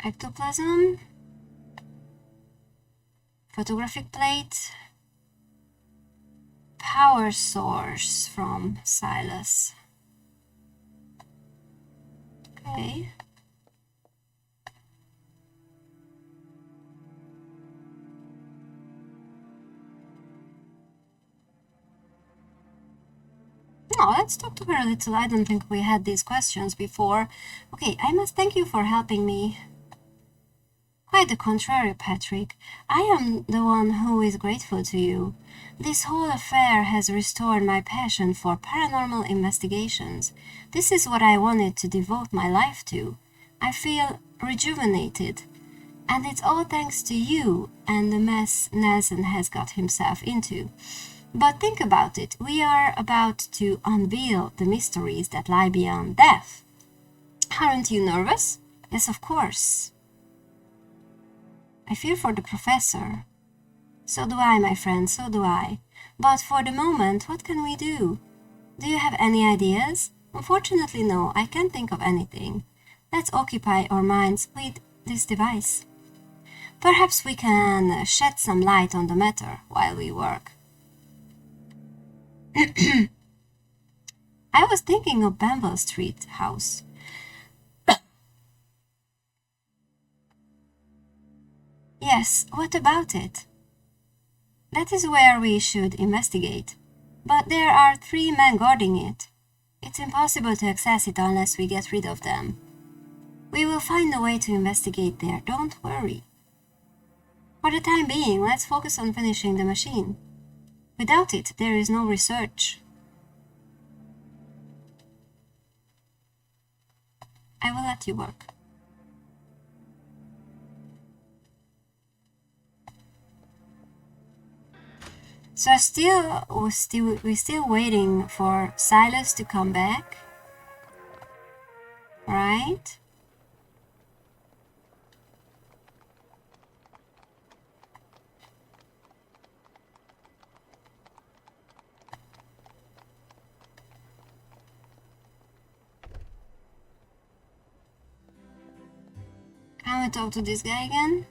ectoplasm, photographic plate, power source from Silas. Okay. No, let's talk to her a little. I don't think we had these questions before. Okay, I must thank you for helping me. Quite the contrary, Patrick. I am the one who is grateful to you. This whole affair has restored my passion for paranormal investigations. This is what I wanted to devote my life to. I feel rejuvenated. And it's all thanks to you and the mess Nelson has got himself into. But think about it, we are about to unveil the mysteries that lie beyond death. Aren't you nervous? Yes, of course. I fear for the professor. So do I, my friend, so do I. But for the moment, what can we do? Do you have any ideas? Unfortunately, no, I can't think of anything. Let's occupy our minds with this device. Perhaps we can shed some light on the matter while we work. I was thinking of Banville Street house. Yes, what about it? That is where we should investigate. But there are 3 men guarding it. It's impossible to access it unless we get rid of them. We will find a way to investigate there, don't worry. For the time being, let's focus on finishing the machine. Without it, there is no research. I will let you work. So we're still waiting for Silas to come back, right? Can we talk to this guy again?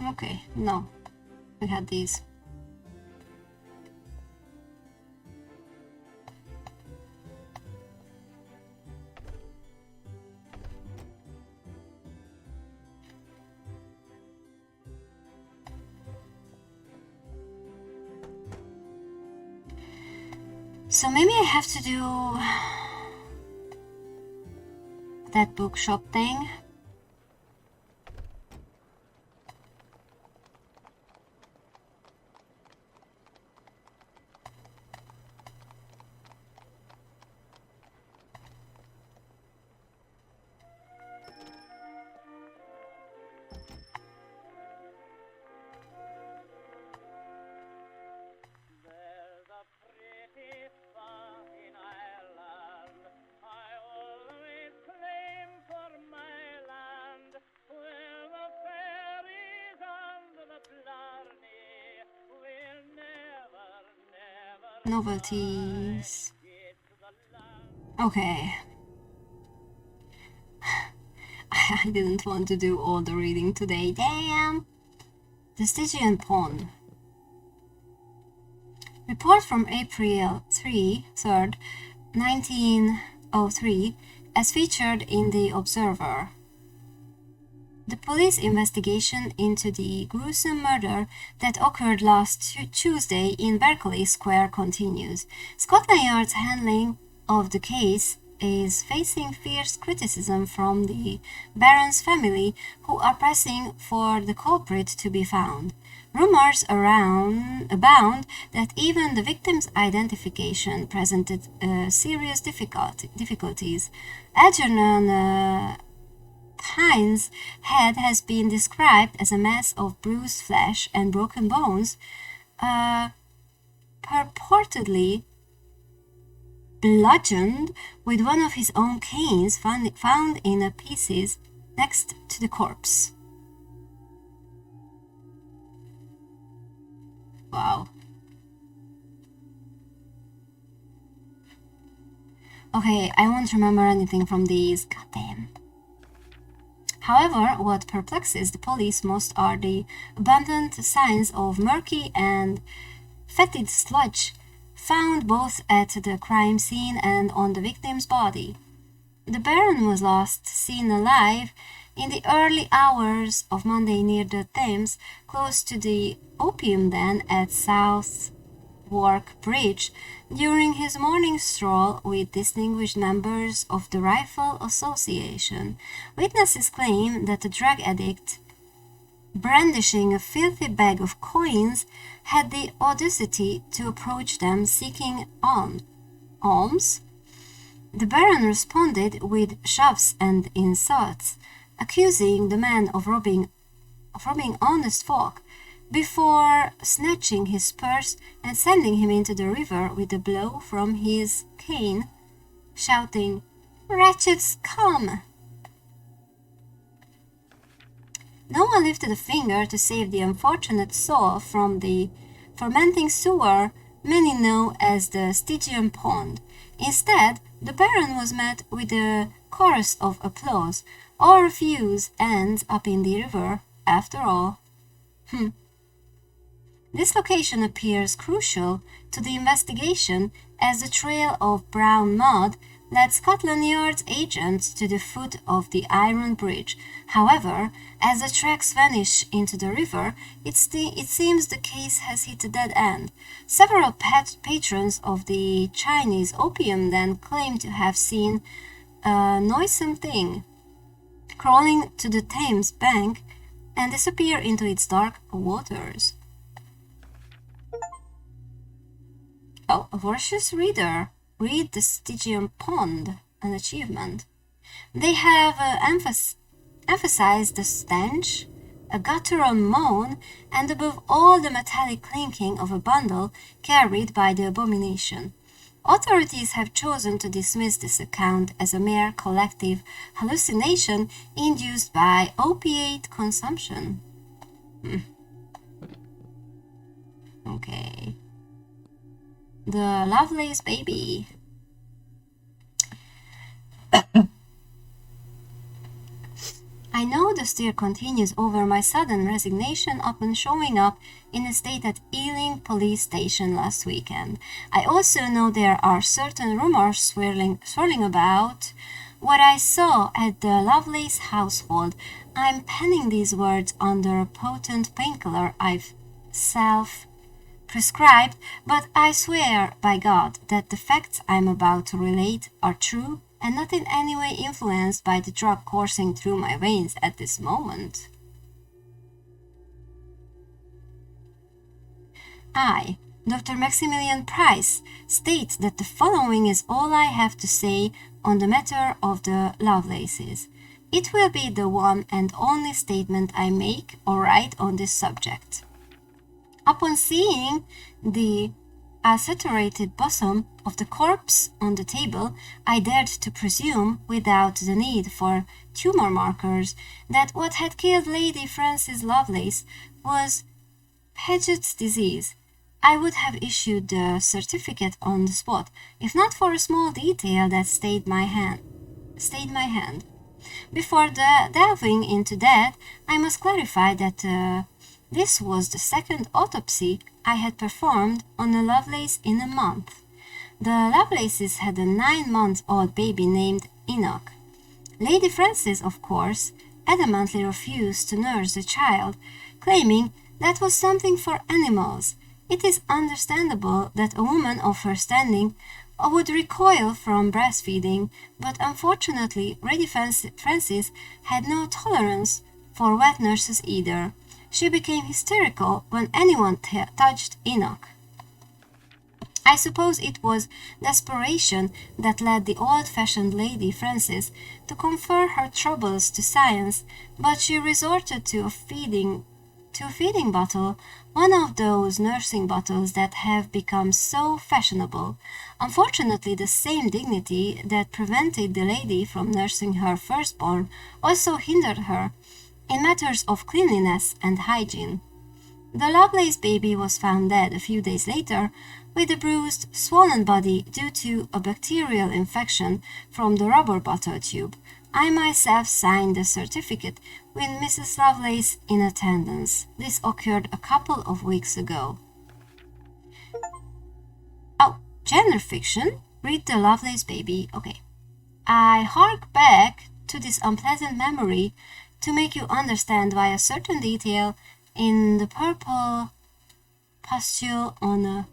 Okay, no. We had these. So maybe I have to do that bookshop thing. Novelties. Okay. I didn't want to do all the reading today. Damn! The Stygian Pawn. Report from April 3rd, 1903, as featured in The Observer. The police investigation into the gruesome murder that occurred last Tuesday in Berkeley Square continues. Scotland Yard's handling of the case is facing fierce criticism from the Baron's family, who are pressing for the culprit to be found. Rumors abound that even the victim's identification presented serious difficulties. Algernon Hines' head has been described as a mass of bruised flesh and broken bones, purportedly bludgeoned with one of his own canes found in a pieces next to the corpse. Wow. Okay, I won't remember anything from these. Goddamn. However, what perplexes the police most are the abundant signs of murky and fetid sludge found both at the crime scene and on the victim's body. The Baron was last seen alive in the early hours of Monday near the Thames, close to the opium den at Southwark Bridge, during his morning stroll with distinguished members of the Rifle Association. Witnesses claim that the drug addict, brandishing a filthy bag of coins, had the audacity to approach them seeking alms. The Baron responded with shoves and insults, accusing the man of robbing honest folk, before snatching his purse and sending him into the river with a blow from his cane, shouting, "Wretched scum!" No one lifted a finger to save the unfortunate soul from the fermenting sewer many know as the Stygian Pond. Instead, the Baron was met with a chorus of applause. All refuse ends up in the river, after all. This location appears crucial to the investigation, as the trail of brown mud led Scotland Yard's agents to the foot of the iron bridge. However, as the tracks vanish into the river, it seems the case has hit a dead end. Several patrons of the Chinese opium den claim to have seen a noisome thing crawling to the Thames bank and disappear into its dark waters. Oh, a voracious reader. Read the Stygian Pond, an achievement. They have emphasized the stench, a guttural moan, and above all the metallic clinking of a bundle carried by the abomination. Authorities have chosen to dismiss this account as a mere collective hallucination induced by opiate consumption. Okay. The Lovelace baby. I know the stir continues over my sudden resignation upon showing up in a state at Ealing Police Station last weekend. I also know there are certain rumors swirling about what I saw at the Lovelace household. I'm penning these words under a potent painkiller I've self-prescribed, but I swear by God that the facts I'm about to relate are true and not in any way influenced by the drug coursing through my veins at this moment. I, Dr. Maximilian Price, state that the following is all I have to say on the matter of the Lovelaces. It will be the one and only statement I make or write on this subject. Upon seeing the aceterated bosom of the corpse on the table, I dared to presume, without the need for tumor markers, that what had killed Lady Frances Lovelace was Paget's disease. I would have issued the certificate on the spot, if not for a small detail that stayed my hand. Before delving into that, I must clarify that this was the second autopsy I had performed on a Lovelace in a month. The Lovelaces had a 9-month-old baby named Enoch. Lady Frances, of course, adamantly refused to nurse the child, claiming that was something for animals. It is understandable that a woman of her standing would recoil from breastfeeding, but unfortunately Lady Frances had no tolerance for wet nurses either. She became hysterical when anyone touched Enoch. I suppose it was desperation that led the old-fashioned Lady Frances to confer her troubles to science, but she resorted to a feeding to a feeding bottle, one of those nursing bottles that have become so fashionable. Unfortunately, the same dignity that prevented the lady from nursing her firstborn also hindered her in matters of cleanliness and hygiene. The Lovelace baby was found dead a few days later with a bruised, swollen body due to a bacterial infection from the rubber bottle tube. I myself signed the certificate with Mrs. Lovelace in attendance. This occurred a couple of weeks ago. Oh, gender fiction? Read The Lovelace Baby. Okay. I hark back to this unpleasant memory to make you understand why a certain detail in the purple pustule on a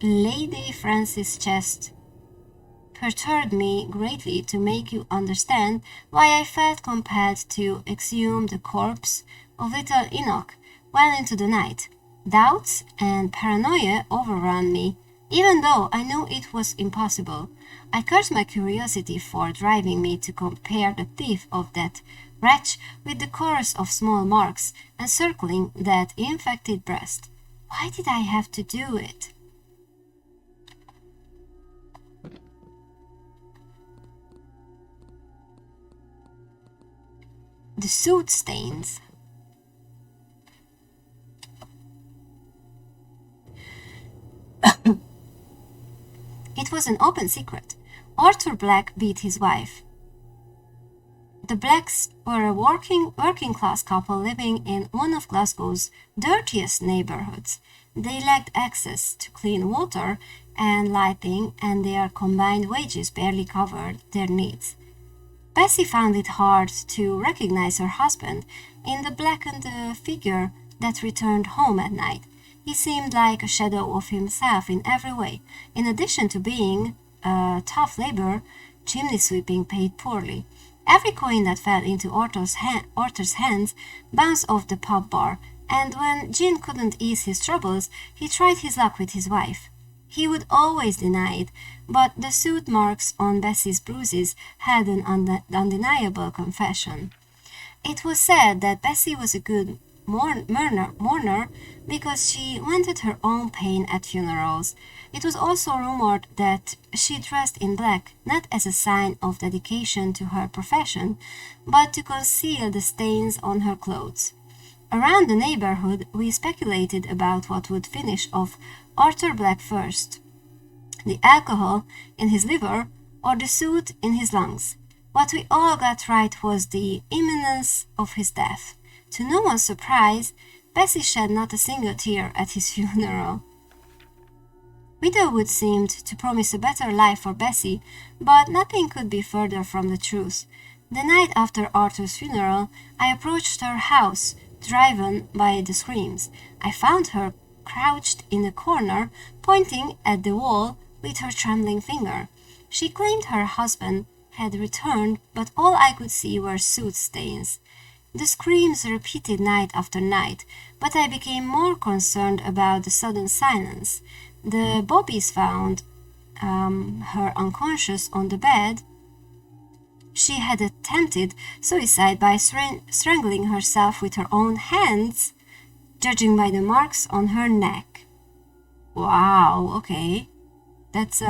Lady Francis' chest perturbed me greatly, to make you understand why I felt compelled to exhume the corpse of little Enoch well into the night. Doubts and paranoia overran me, even though I knew it was impossible. I cursed my curiosity for driving me to compare the teeth of that wretch with the chorus of small marks encircling that infected breast. Why did I have to do it? The soot stains. It was an open secret. Arthur Black beat his wife. The Blacks were a working class couple living in one of Glasgow's dirtiest neighborhoods. They lacked access to clean water and lighting, and their combined wages barely covered their needs. Bessie found it hard to recognize her husband in the blackened figure that returned home at night. He seemed like a shadow of himself in every way. In addition to being tough labor, chimney sweeping paid poorly. Every coin that fell into Arthur's hands bounced off the pub bar, and when Jean couldn't ease his troubles, he tried his luck with his wife. He would always deny it, but the soot marks on Bessie's bruises had an undeniable confession. It was said that Bessie was a good mourner because she wanted her own pain at funerals. It was also rumored that she dressed in black not as a sign of dedication to her profession, but to conceal the stains on her clothes. Around the neighborhood, we speculated about what would finish off Arthur Black first: the alcohol in his liver or the soot in his lungs. What we all got right was the imminence of his death. To no one's surprise, Bessie shed not a single tear at his funeral. Widowhood seemed to promise a better life for Bessie, but nothing could be further from the truth. The night after Arthur's funeral, I approached her house, driven by the screams. I found her crouched in a corner, pointing at the wall with her trembling finger. She claimed her husband had returned, but all I could see were soot stains. The screams repeated night after night, but I became more concerned about the sudden silence. The bobbies found her unconscious on the bed. She had attempted suicide by strangling herself with her own hands, judging by the marks on her neck. Wow, okay. That's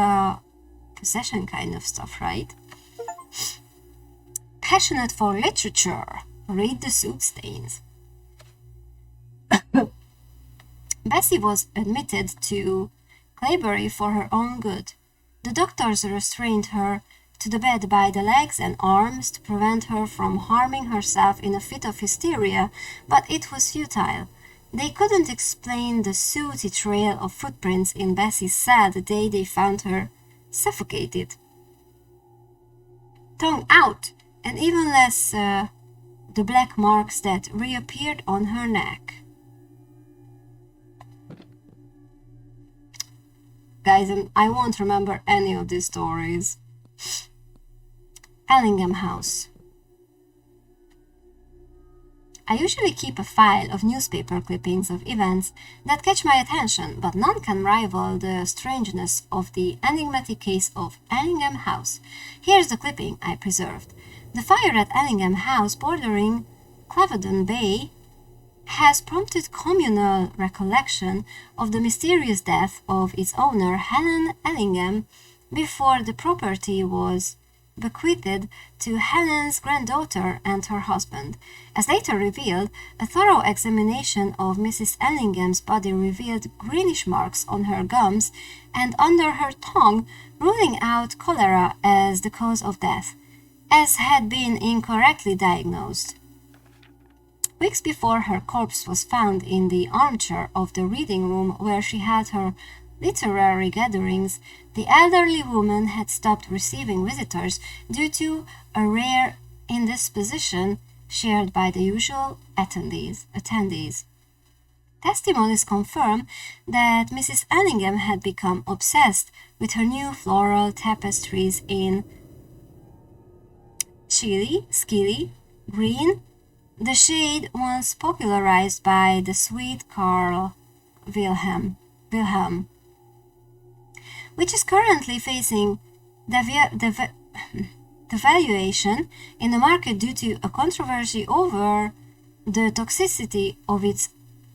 possession kind of stuff, right? Passionate for literature. Read The Soot Stains. Bessie was admitted to Claybury for her own good. The doctors restrained her to the bed by the legs and arms to prevent her from harming herself in a fit of hysteria, but it was futile. They couldn't explain the sooty trail of footprints in Bessie's cell the day they found her suffocated, tongue out, and even less the black marks that reappeared on her neck. Guys, I won't remember any of these stories. Ellingham House. I usually keep a file of newspaper clippings of events that catch my attention, but none can rival the strangeness of the enigmatic case of Ellingham House. Here's the clipping I preserved. The fire at Ellingham House, bordering Clevedon Bay, has prompted communal recollection of the mysterious death of its owner, Helen Ellingham, before the property was bequeathed to Helen's granddaughter and her husband. As later revealed, a thorough examination of Mrs. Ellingham's body revealed greenish marks on her gums and under her tongue, ruling out cholera as the cause of death, as had been incorrectly diagnosed. Weeks before her corpse was found in the armchair of the reading room where she had her literary gatherings, the elderly woman had stopped receiving visitors due to a rare indisposition shared by the usual attendees. Testimonies confirm that Mrs. Ellingham had become obsessed with her new floral tapestries in skilly green, the shade once popularized by the sweet Carl Wilhelm, which is currently facing the valuation in the market due to a controversy over the toxicity of its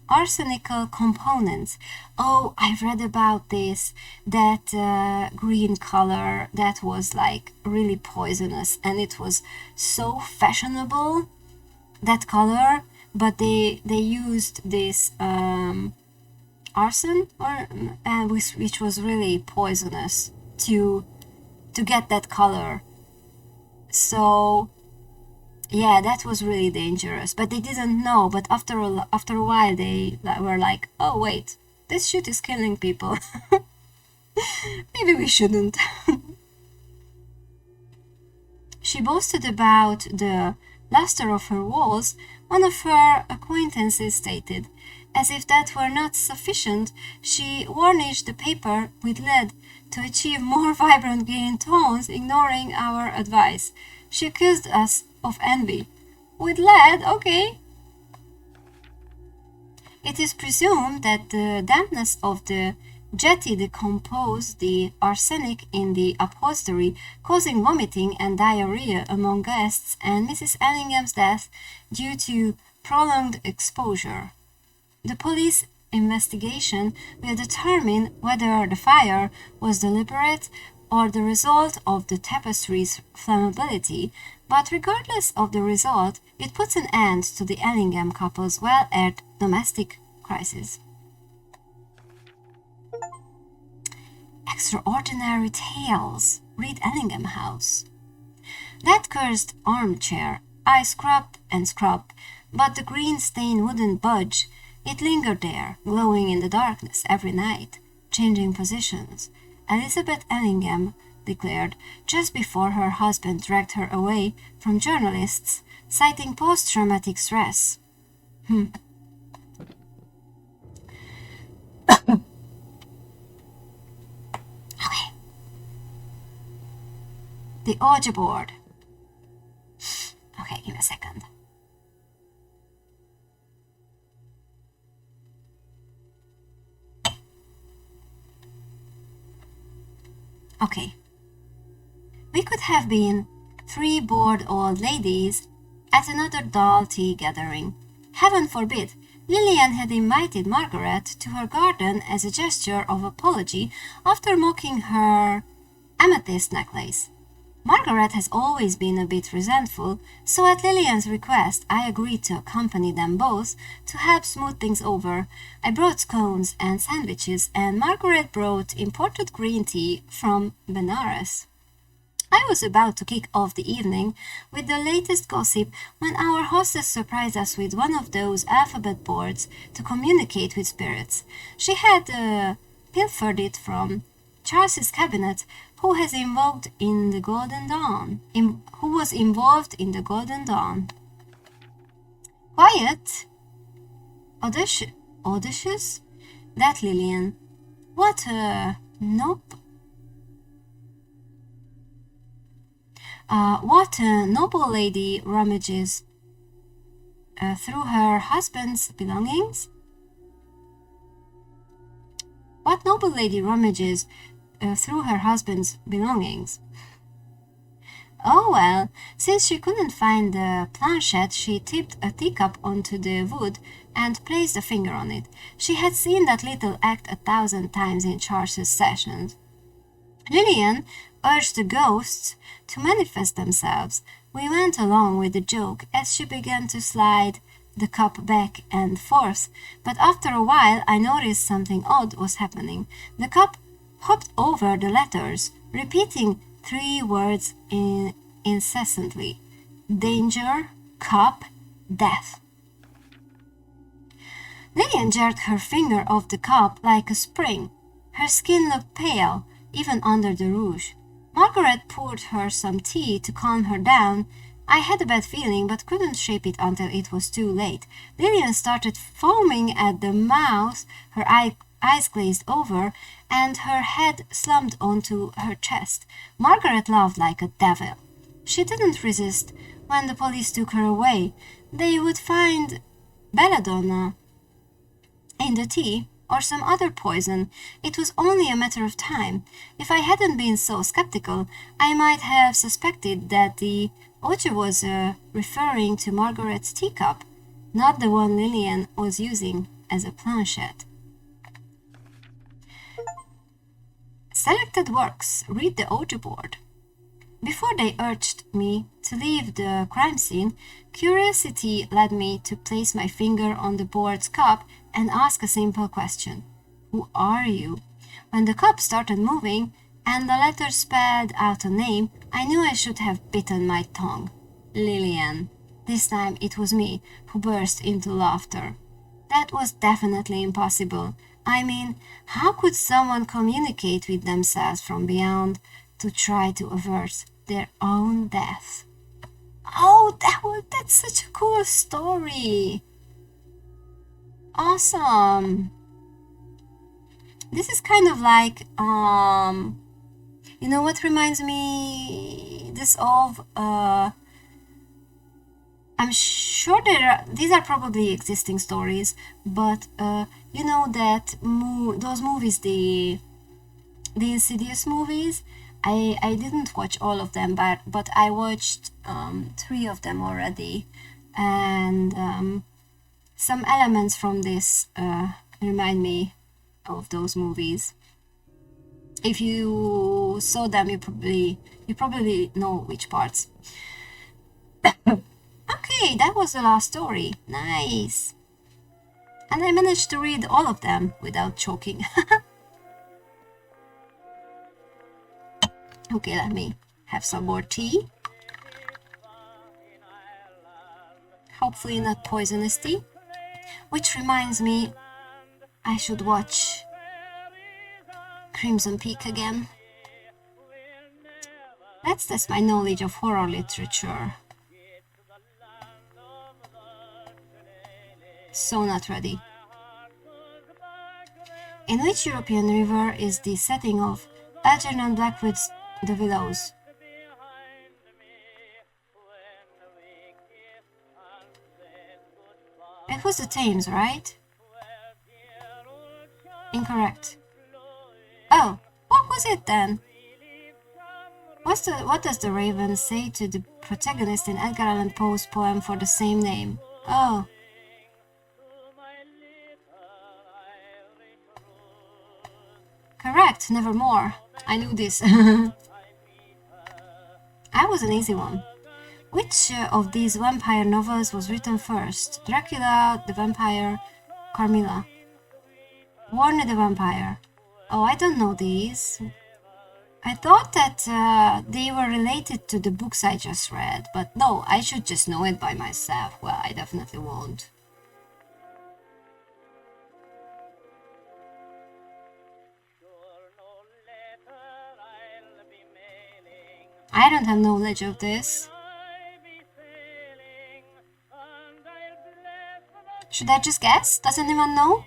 arsenical components. Oh, I've read about this, that green color that was like really poisonous, and it was so fashionable, that color, but they used this arson which was really poisonous to get that color. So yeah, that was really dangerous, but they didn't know. But after a while they were like, oh wait, this shit is killing people. Maybe we shouldn't. She boasted about the luster of her walls. One of her acquaintances stated. As if that were not sufficient, she varnished the paper with lead to achieve more vibrant green tones, ignoring our advice. She accused us of envy. With lead, okay. It is presumed that the dampness of the jetty decomposed the arsenic in the upholstery, causing vomiting and diarrhea among guests, and Mrs. Ellingham's death due to prolonged exposure. The police investigation will determine whether the fire was deliberate or the result of the tapestry's flammability, but regardless of the result, it puts an end to the Ellingham couple's well-aired domestic crisis. Extraordinary tales. Read Ellingham House. That cursed armchair. I scrubbed and scrubbed, but the green stain wouldn't budge. It lingered there, glowing in the darkness every night, changing positions. Elizabeth Ellingham declared just before her husband dragged her away from journalists, citing post-traumatic stress. Okay. The Ouija board. Okay, give me a second. Okay. We could have been 3 bored old ladies at another doll tea gathering. Heaven forbid, Lillian had invited Margaret to her garden as a gesture of apology after mocking her amethyst necklace. Margaret has always been a bit resentful, so at Lillian's request I agreed to accompany them both to help smooth things over. I brought scones and sandwiches, and Margaret brought imported green tea from Benares. I was about to kick off the evening with the latest gossip when our hostess surprised us with one of those alphabet boards to communicate with spirits. She had pilfered it from Charles's cabinet, who was involved in the Golden Dawn. Quiet? Audacious? That Lillian. What a noble lady rummages through her husband's belongings? What noble lady rummages through her husband's belongings? Oh well, since she couldn't find the planchette, she tipped a teacup onto the wood and placed a finger on it. She had seen that little act 1,000 times in Charles's sessions. Lillian urged the ghosts to manifest themselves. We went along with the joke as she began to slide the cup back and forth, but after a while I noticed something odd was happening. The cup hopped over the letters, repeating 3 words incessantly: danger, cup, death. Lillian jerked her finger off the cup like a spring. Her skin looked pale, even under the rouge. Margaret poured her some tea to calm her down. I had a bad feeling, but couldn't shape it until it was too late. Lillian started foaming at the mouth, her eyes glazed over, and her head slumped onto her chest. Margaret laughed like a devil. She didn't resist. When the police took her away, they would find belladonna in the tea or some other poison. It was only a matter of time. If I hadn't been so skeptical, I might have suspected that the Oche was referring to Margaret's teacup, not the one Lillian was using as a planchette. Selected works. Read the Ouija board. Before they urged me to leave the crime scene, curiosity led me to place my finger on the board's cup and ask a simple question. Who are you? When the cup started moving and the letter spelled out a name, I knew I should have bitten my tongue. Lillian. This time it was me who burst into laughter. That was definitely impossible. I mean, how could someone communicate with themselves from beyond to try to avert their own death? Oh, that's such a cool story. Awesome. This is kind of like you know what reminds me this of I'm sure these are probably existing stories, but you know that those movies, the Insidious movies, I didn't watch all of them, but I watched 3 of them already, and some elements from this remind me of those movies. If you saw them, you probably know which parts. Okay, that was the last story. Nice. And I managed to read all of them without choking. Okay, let me have some more tea. Hopefully not poisonous tea. Which reminds me, I should watch Crimson Peak again. Let's test my knowledge of horror literature. So not ready. In which European river is the setting of Algernon Blackwood's The Willows? It was the Thames, right? Incorrect. Oh, what was it then? What does the raven say to the protagonist in Edgar Allan Poe's poem for the same name? Oh. Correct, nevermore. I knew this. I was an easy one. Which of these vampire novels was written first? Dracula, the Vampire, Carmilla. Warner the Vampire. Oh, I don't know these. I thought that they were related to the books I just read, but no, I should just know it by myself. Well, I definitely won't. I don't have knowledge of this. Should I just guess? Does anyone know?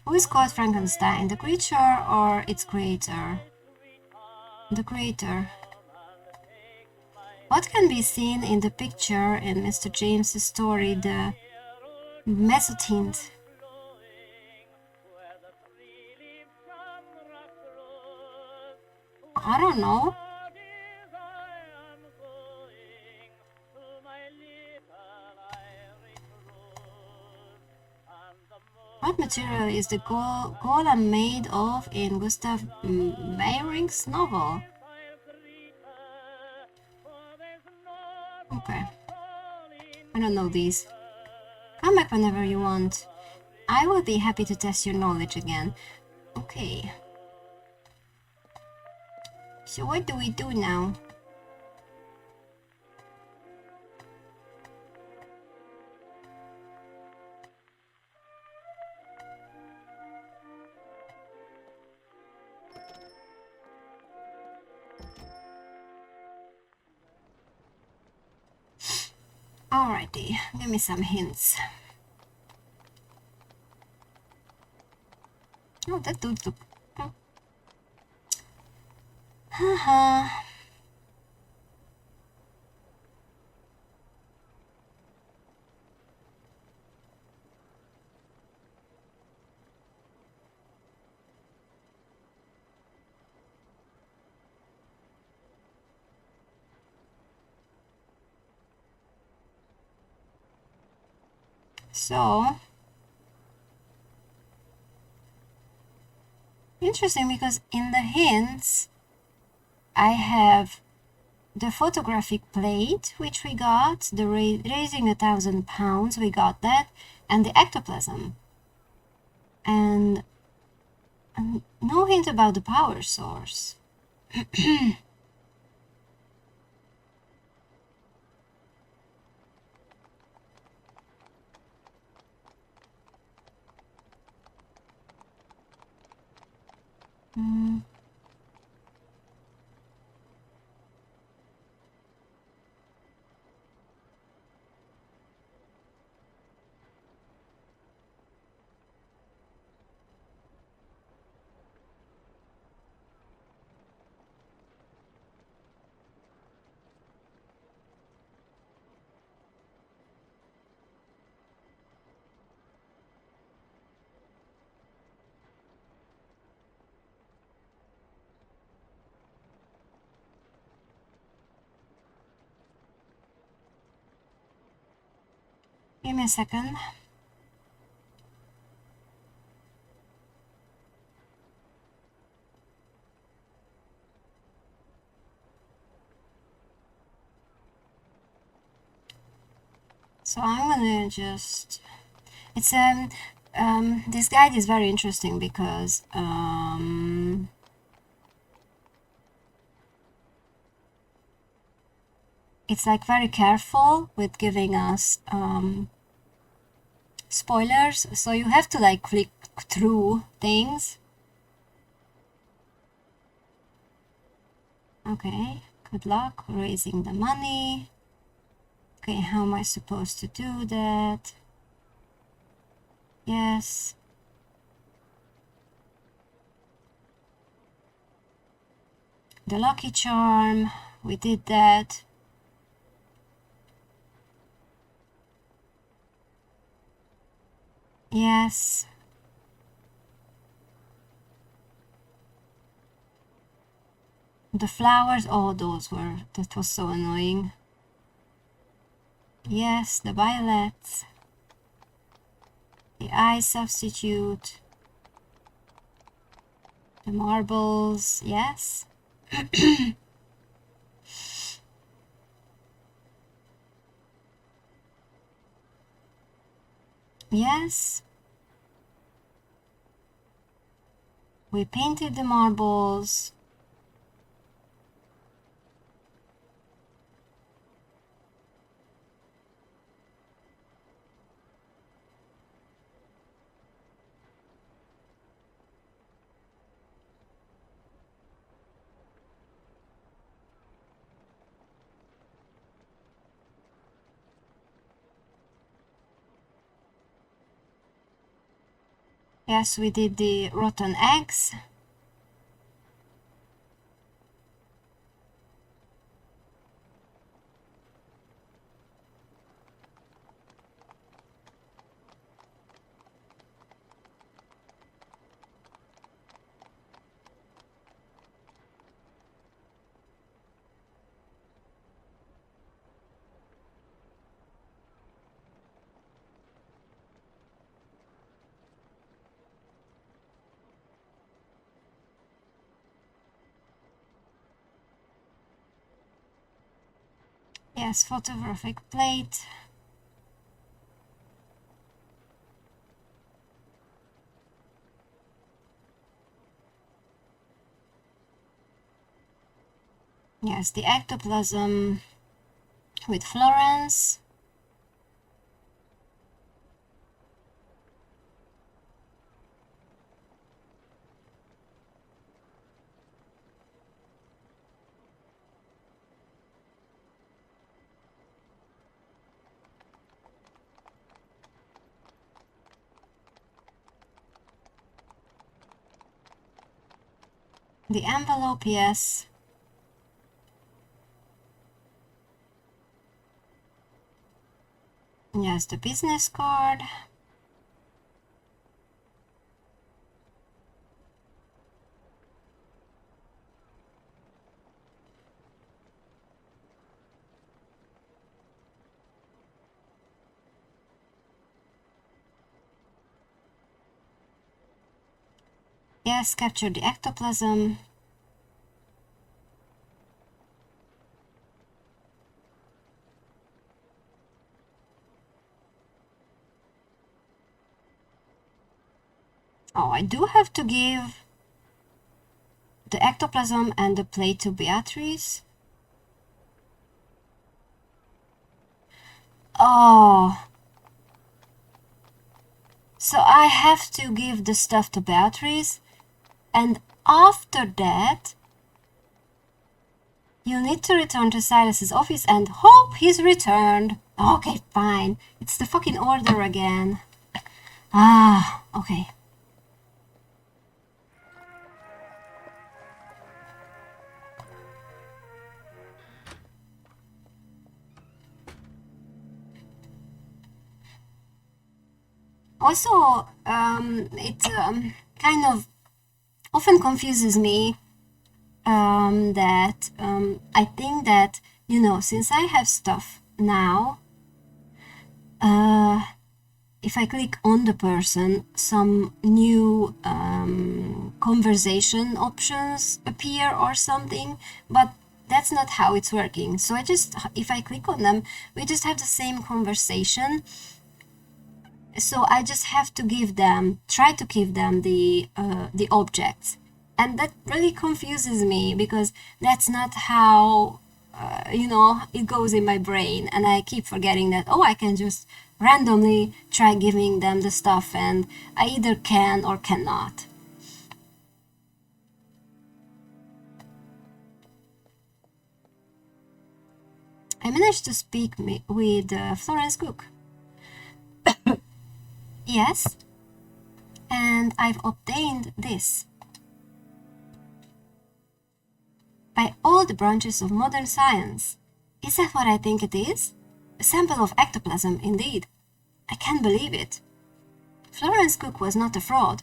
Who is called Frankenstein? The creature or its creator? The creator. What what can be seen in the picture in Mr. James's story, the mezzotint? I don't know. What material is the golem made of in Gustav Meyrink's novel? Okay. I don't know these. Come back whenever you want. I will be happy to test your knowledge again. Okay. So what do we do now? Alrighty, give me some hints. Oh, that dude look. Haha. So interesting, because in the hints I have the photographic plate, which we got, the raising 1,000 pounds, we got that, and the ectoplasm, and no hint about the power source. Give me a second. So I'm gonna just, it's this guide is very interesting because it's like very careful with giving us spoilers, so you have to like click through things. Okay, good luck raising the money. Okay, how am I supposed to do that? Yes. The lucky charm, we did that. Yes. The flowers, oh, that was so annoying. Yes, the violets. The eye substitute. The marbles, yes. Yes. We painted the marbles. Yes, we did the rotten eggs. Yes, photographic plate. Yes, the ectoplasm with Florence. The envelope, yes. Yes, the business card. Yes, capture the ectoplasm. Oh, I do have to give the ectoplasm and the plate to Beatrice. Oh. So I have to give the stuff to Beatrice, and after that, you need to return to Silas's office and hope he's returned. Okay, fine. It's the fucking order again. Ah, okay. Also, it kind of often confuses me that I think that, you know, since I have stuff now, if I click on the person, some new conversation options appear or something, but that's not how it's working. So if I click on them, we just have the same conversation. So I just have to try to give them the objects, and that really confuses me because that's not how it goes in my brain, and I keep forgetting that I can just randomly try giving them the stuff, and I either can or cannot. I managed to speak with Florence Cook. Yes, and I've obtained this. By all the branches of modern science. Is that what I think it is? A sample of ectoplasm, indeed. I can't believe it. Florence Cook was not a fraud.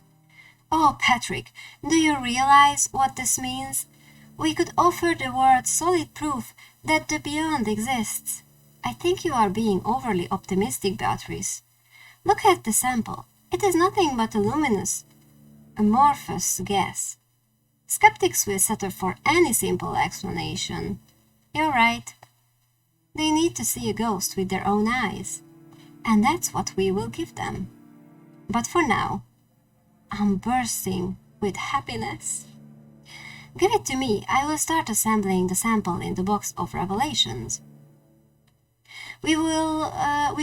Oh, Patrick, do you realize what this means? We could offer the world solid proof that the beyond exists. I think you are being overly optimistic, Beatrice. Look at the sample. It is nothing but a luminous, amorphous gas. Skeptics will settle for any simple explanation. You're right. They need to see a ghost with their own eyes. And that's what we will give them. But for now, I'm bursting with happiness. Give it to me. I will start assembling the sample in the box of revelations. We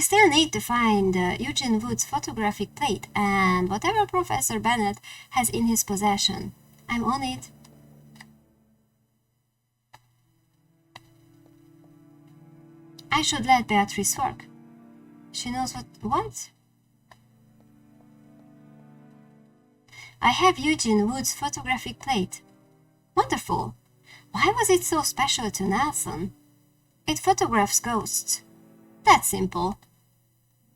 still need to find Eugene Wood's photographic plate and whatever Professor Bennett has in his possession. I'm on it. I should let Beatrice work. She knows what? I have Eugene Wood's photographic plate. Wonderful. Why was it so special to Nelson? It photographs ghosts. That's simple.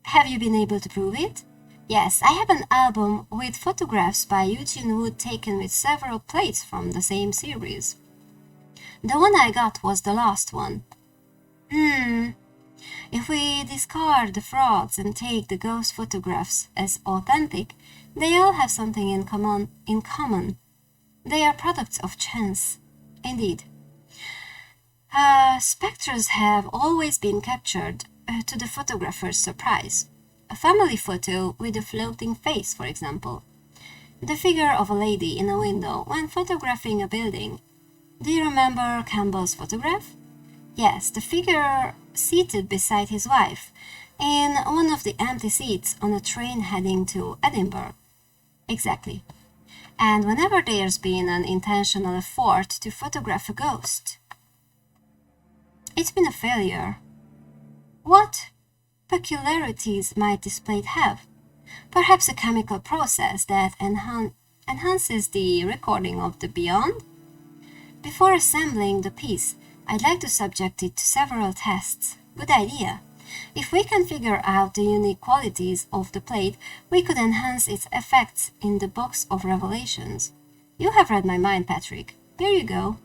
Have you been able to prove it? Yes, I have an album with photographs by Eugene Wood taken with several plates from the same series. The one I got was the last one. If we discard the frauds and take the ghost photographs as authentic, they all have something in common. They are products of chance. Indeed. Spectres have always been captured to the photographer's surprise. A family photo with a floating face, for example. The figure of a lady in a window when photographing a building. Do you remember Campbell's photograph? Yes, the figure seated beside his wife in one of the empty seats on a train heading to Edinburgh. Exactly. And whenever there's been an intentional effort to photograph a ghost, it's been a failure. What peculiarities might this plate have? Perhaps a chemical process that enhances the recording of the beyond? Before assembling the piece, I'd like to subject it to several tests. Good idea. If we can figure out the unique qualities of the plate, we could enhance its effects in the Box of Revelations. You have read my mind, Patrick. Here you go.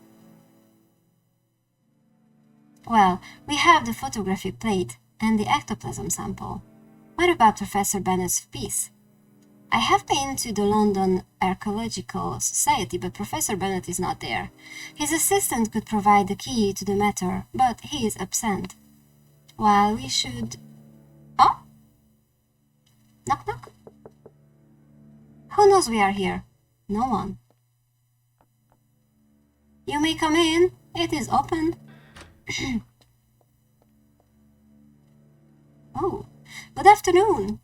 Well, we have the photographic plate and the ectoplasm sample. What about Professor Bennett's piece? I have been to the London Archaeological Society, but Professor Bennett is not there. His assistant could provide the key to the matter, but he is absent. While we should... Oh? Knock knock? Who knows we are here? No one. You may come in. It is open. Oh, good afternoon.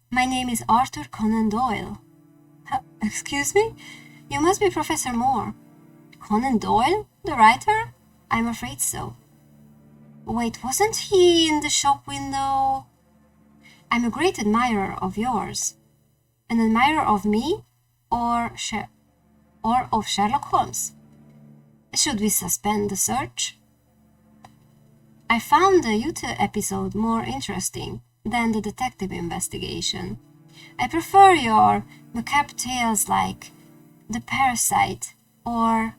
My name is Arthur Conan Doyle. Excuse me? You must be Professor Moore. Conan Doyle? The writer? I'm afraid so. Wait, wasn't he in the shop window? I'm a great admirer of yours. An admirer of me? Or of Sherlock Holmes? Should we suspend the search? I found the YouTube episode more interesting than the detective investigation. I prefer your macabre tales like The Parasite or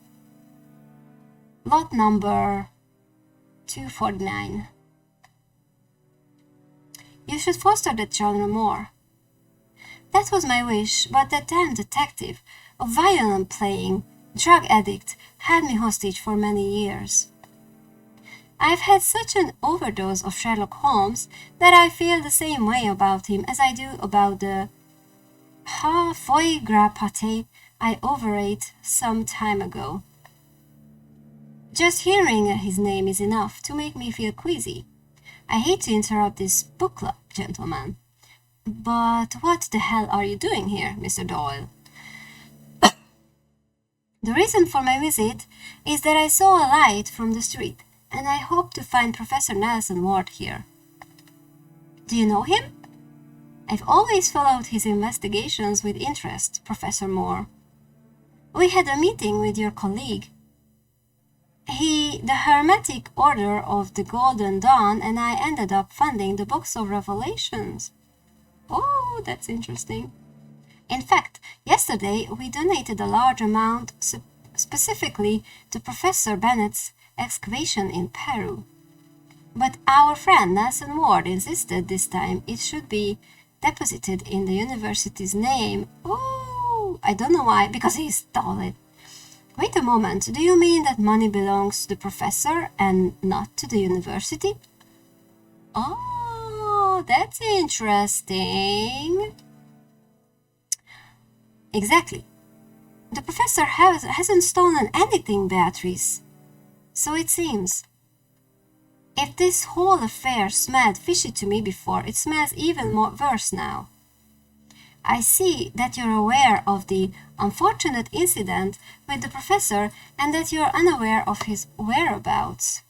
Lot Number 249. You should foster that genre more. That was my wish, but that damn detective, a violin-playing drug addict, had me hostage for many years. I've had such an overdose of Sherlock Holmes that I feel the same way about him as I do about the foie gras pâté I overate some time ago. Just hearing his name is enough to make me feel queasy. I hate to interrupt this book club, gentlemen, but what the hell are you doing here, Mr. Doyle? The reason for my visit is that I saw a light from the street, and I hope to find Professor Nelson Ward here. Do you know him? I've always followed his investigations with interest, Professor Moore. We had a meeting with your colleague. The Hermetic Order of the Golden Dawn, and I ended up funding the Books of Revelations. Oh, that's interesting. In fact, yesterday we donated a large amount specifically to Professor Bennett's excavation in Peru. But our friend Nelson Ward insisted this time it should be deposited in the university's name. Oh, I don't know why, because he stole it. Wait a moment, do you mean that money belongs to the professor and not to the university? Oh, that's interesting. Exactly. The professor hasn't stolen anything, Beatrice. So it seems. If this whole affair smelled fishy to me before, it smells even worse now. I see that you're aware of the unfortunate incident with the professor and that you're unaware of his whereabouts.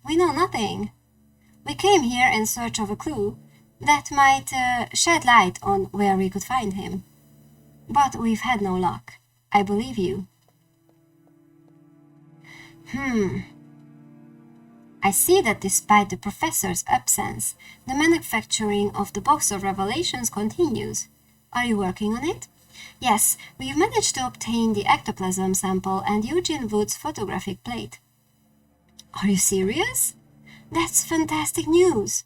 We know nothing. We came here in search of a clue that might shed light on where we could find him. But we've had no luck. I believe you. I see that despite the professor's absence, the manufacturing of the Box of Revelations continues. Are you working on it? Yes, we've managed to obtain the ectoplasm sample and Eugene Wood's photographic plate. Are you serious? That's fantastic news.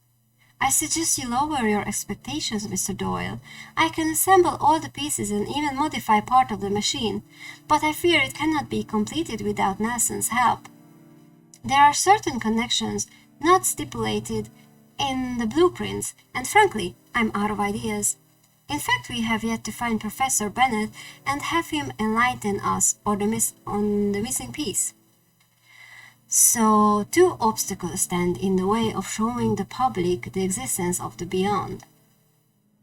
I suggest you lower your expectations, Mr. Doyle. I can assemble all the pieces and even modify part of the machine, but I fear it cannot be completed without Nelson's help. There are certain connections not stipulated in the blueprints, and frankly, I'm out of ideas. In fact, we have yet to find Professor Bennett and have him enlighten us on the missing piece. So, two obstacles stand in the way of showing the public the existence of the beyond.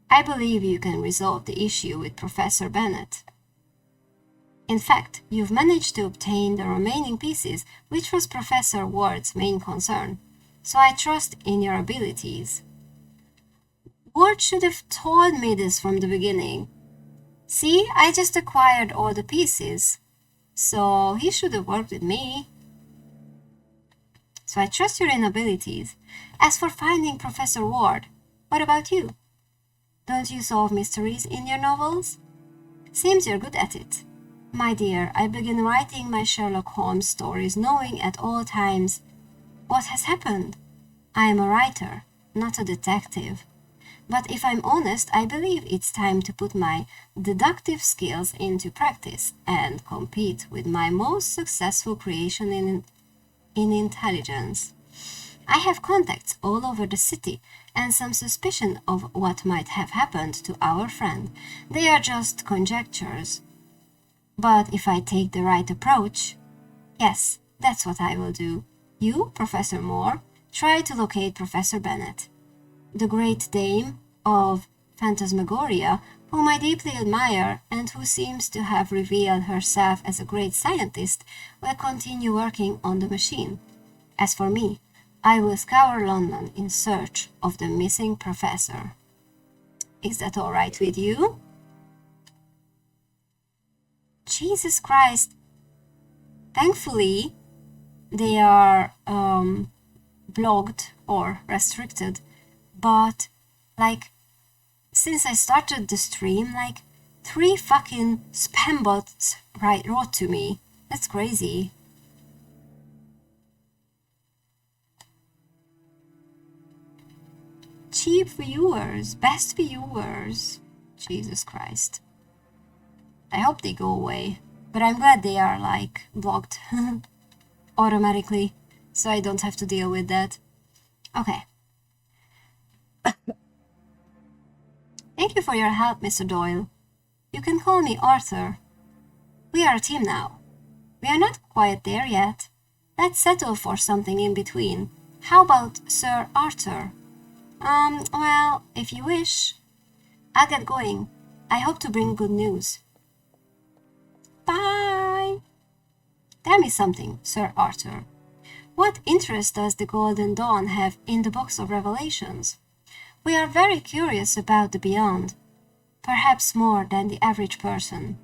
I believe you can resolve the issue with Professor Bennett. In fact, you've managed to obtain the remaining pieces, which was Professor Ward's main concern, so I trust in your abilities. Ward should have told me this from the beginning. See, I just acquired all the pieces, so he should have worked with me. So I trust your inabilities. As for finding Professor Ward, what about you? Don't you solve mysteries in your novels? Seems you're good at it. My dear, I begin writing my Sherlock Holmes stories knowing at all times what has happened. I am a writer, not a detective. But if I'm honest, I believe it's time to put my deductive skills into practice and compete with my most successful creation in intelligence. I have contacts all over the city and some suspicion of what might have happened to our friend. They are just conjectures. But if I take the right approach, yes, that's what I will do. You, Professor Moore, try to locate Professor Bennett. The great dame of Phantasmagoria, whom I deeply admire and who seems to have revealed herself as a great scientist, will continue working on the machine. As for me, I will scour London in search of the missing professor. Is that all right with you? Jesus Christ. Thankfully, they are blocked or restricted, but since I started the stream, 3 fucking spam bots wrote to me. That's crazy. Cheap viewers, best viewers. Jesus Christ. I hope they go away, but I'm glad they are blocked automatically, so I don't have to deal with that. Okay. Thank you for your help, Mr. Doyle. You can call me Arthur. We are a team now. We are not quite there yet. Let's settle for something in between. How about Sir Arthur? Well, if you wish. I'll get going. I hope to bring good news. Bye! Tell me something, Sir Arthur. What interest does the Golden Dawn have in the Box of Revelations? We are very curious about the beyond, perhaps more than the average person.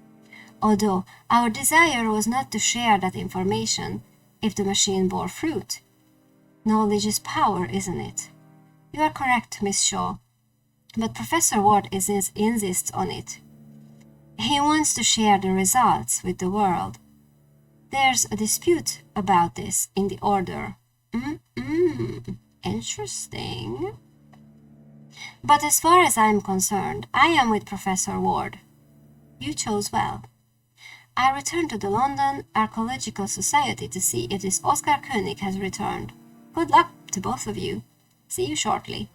Although our desire was not to share that information if the machine bore fruit. Knowledge is power, isn't it? You are correct, Miss Shaw, but Professor Ward insists on it. He wants to share the results with the world. There's a dispute about this in the Order. Interesting. But as far as I'm concerned, I am with Professor Ward. You chose well. I returned to the London Archaeological Society to see if this Oscar Koenig has returned. Good luck to both of you. See you shortly.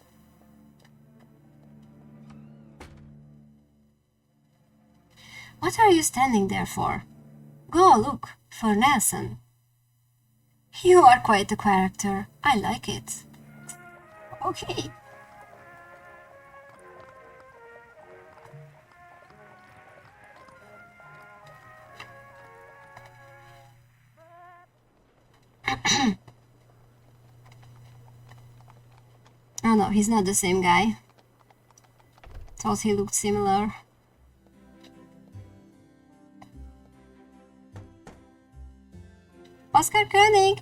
What are you standing there for? Go look for Nelson. You are quite a character. I like it. Okay. Oh no, he's not the same guy. Thought he looked similar. Oscar Koenig!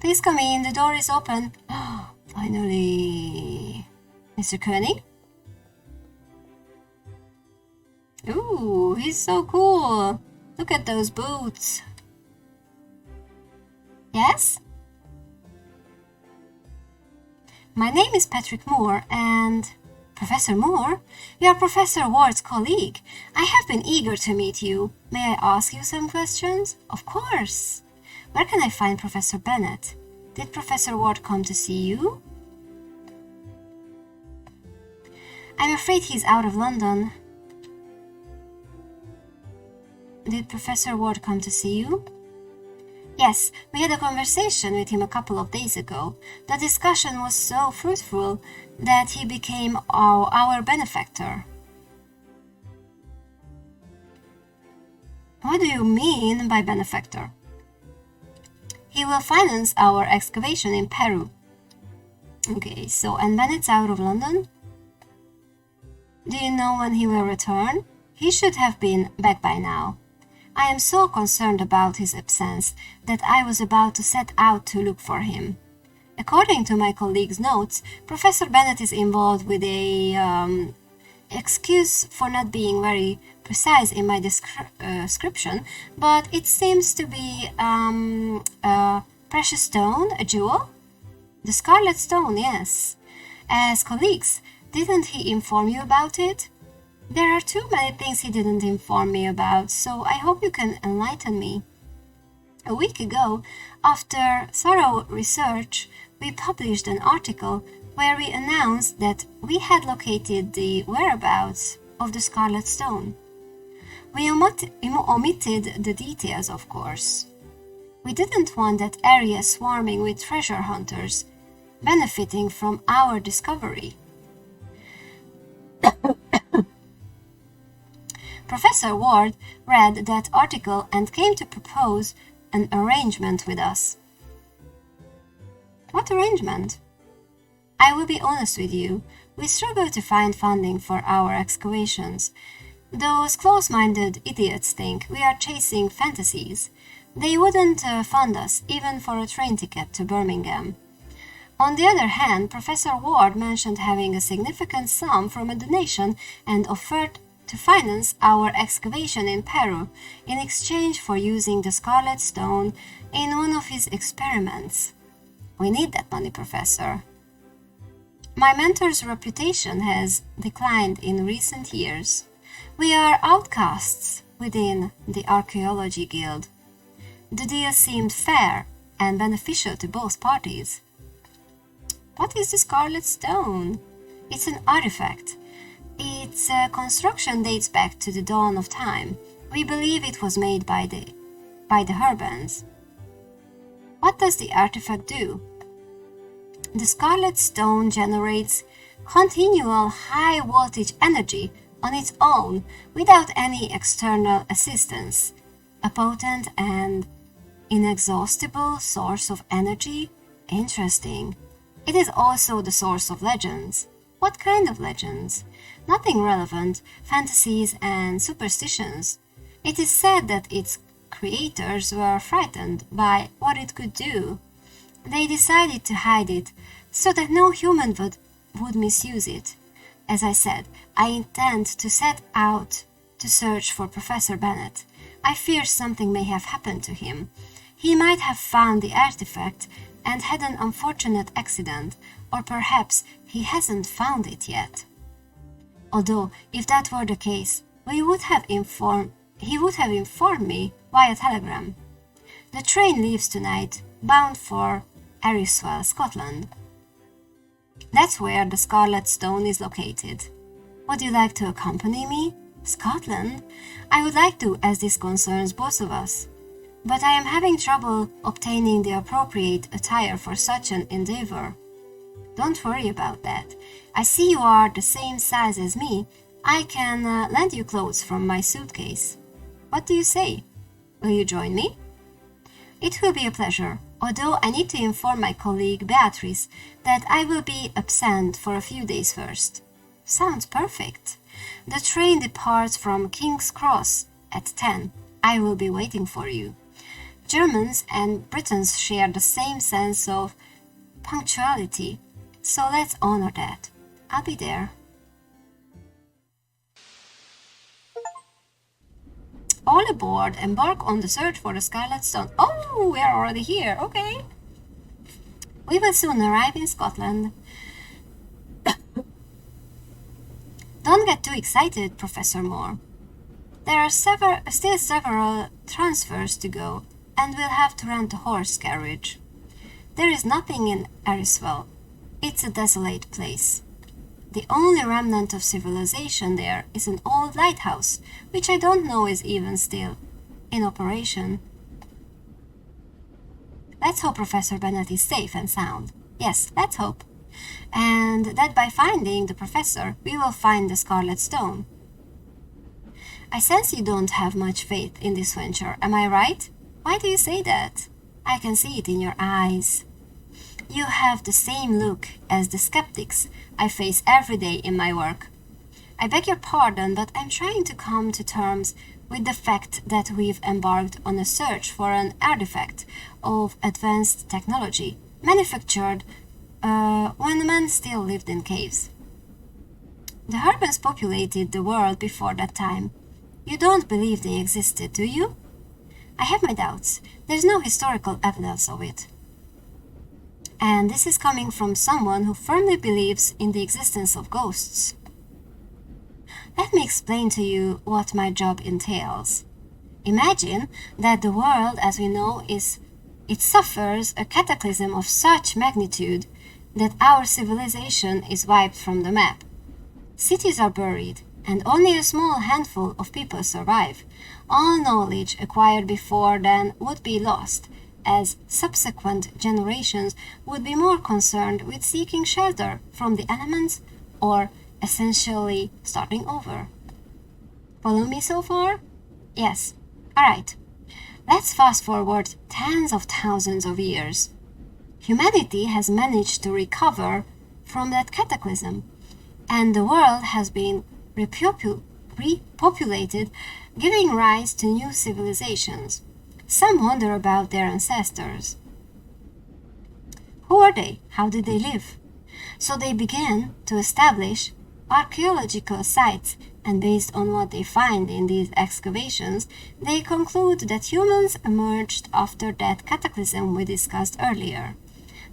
Please come in, the door is open. Finally. Mr. Koenig? Ooh, he's so cool. Look at those boots. Yes? My name is Patrick Moore, and... Professor Moore? You are Professor Ward's colleague. I have been eager to meet you. May I ask you some questions? Of course. Where can I find Professor Bennet? Did Professor Ward come to see you? I'm afraid he's out of London. Did Professor Ward come to see you? Yes, we had a conversation with him a couple of days ago. The discussion was so fruitful that he became our benefactor. What do you mean by benefactor? He will finance our excavation in Peru. Okay, so, and Bennett's out of London? Do you know when he will return? He should have been back by now. I am so concerned about his absence that I was about to set out to look for him. According to my colleague's notes, Professor Bennet is involved with a excuse for not being very precise in my description, but it seems to be a precious stone, a jewel? The Scarlet Stone, yes. As colleagues, didn't he inform you about it? There are too many things he didn't inform me about, so I hope you can enlighten me. A week ago, after thorough research, we published an article where we announced that we had located the whereabouts of the Scarlet Stone. We omitted the details, of course. We didn't want that area swarming with treasure hunters, benefiting from our discovery. Professor Ward read that article and came to propose an arrangement with us. What arrangement? I will be honest with you, we struggle to find funding for our excavations. Those close-minded idiots think we are chasing fantasies. They wouldn't fund us even for a train ticket to Birmingham. On the other hand, Professor Ward mentioned having a significant sum from a donation and offered to finance our excavation in Peru in exchange for using the Scarlet Stone in one of his experiments. We need that money, Professor. My mentor's reputation has declined in recent years. We are outcasts within the Archaeology Guild. The deal seemed fair and beneficial to both parties. What is the Scarlet Stone? It's an artifact. Its construction dates back to the dawn of time. We believe it was made by the Herbans. What does the artifact do? The Scarlet Stone generates continual high-voltage energy on its own without any external assistance. A potent and inexhaustible source of energy? Interesting. It is also the source of legends. What kind of legends? Nothing relevant, fantasies and superstitions. It is said that its creators were frightened by what it could do. They decided to hide it so that no human would misuse it. As I said, I intend to set out to search for Professor Bennet. I fear something may have happened to him. He might have found the artifact and had an unfortunate accident, or perhaps he hasn't found it yet. Although, if that were the case, he would have informed me via telegram. The train leaves tonight, bound for Eriswell, Scotland. That's where the Scarlet Stone is located. Would you like to accompany me? Scotland? I would like to, as this concerns both of us. But I am having trouble obtaining the appropriate attire for such an endeavor. Don't worry about that. I see you are the same size as me. I can lend you clothes from my suitcase. What do you say? Will you join me? It will be a pleasure, although I need to inform my colleague Beatrice that I will be absent for a few days first. Sounds perfect. The train departs from King's Cross at 10. I will be waiting for you. Germans and Britons share the same sense of punctuality, so let's honor that. I'll be there. All aboard, embark on the search for the Scarlet Stone. Oh, we are already here, okay. We will soon arrive in Scotland. Don't get too excited, Professor Moore. There are still several transfers to go. and we'll have to rent a horse carriage. There is nothing in Eriswell. It's a desolate place. The only remnant of civilization there is an old lighthouse, which I don't know is even still in operation. Let's hope Professor Bennet is safe and sound. Yes, let's hope. And that by finding the professor, we will find the Scarlet Stone. I sense you don't have much faith in this venture, am I right? Why do you say that? I can see it in your eyes. You have the same look as the skeptics I face every day in my work. I beg your pardon, but I'm trying to come to terms with the fact that we've embarked on a search for an artifact of advanced technology manufactured when men still lived in caves. The Hurbans populated the world before that time. You don't believe they existed, do you? I have my doubts. There's no historical evidence of it. And this is coming from someone who firmly believes in the existence of ghosts. Let me explain to you what my job entails. Imagine that the world as we know it suffers a cataclysm of such magnitude that our civilization is wiped from the map. Cities are buried, and only a small handful of people survive. All knowledge acquired before then would be lost, as subsequent generations would be more concerned with seeking shelter from the elements or essentially starting over. Follow me so far? Yes. Alright. Let's fast forward tens of thousands of years. Humanity has managed to recover from that cataclysm, and the world has been repopulated, giving rise to new civilizations. Some wonder about their ancestors. Who are they? How did they live? So they began to establish archaeological sites, and based on what they find in these excavations, they conclude that humans emerged after that cataclysm we discussed earlier.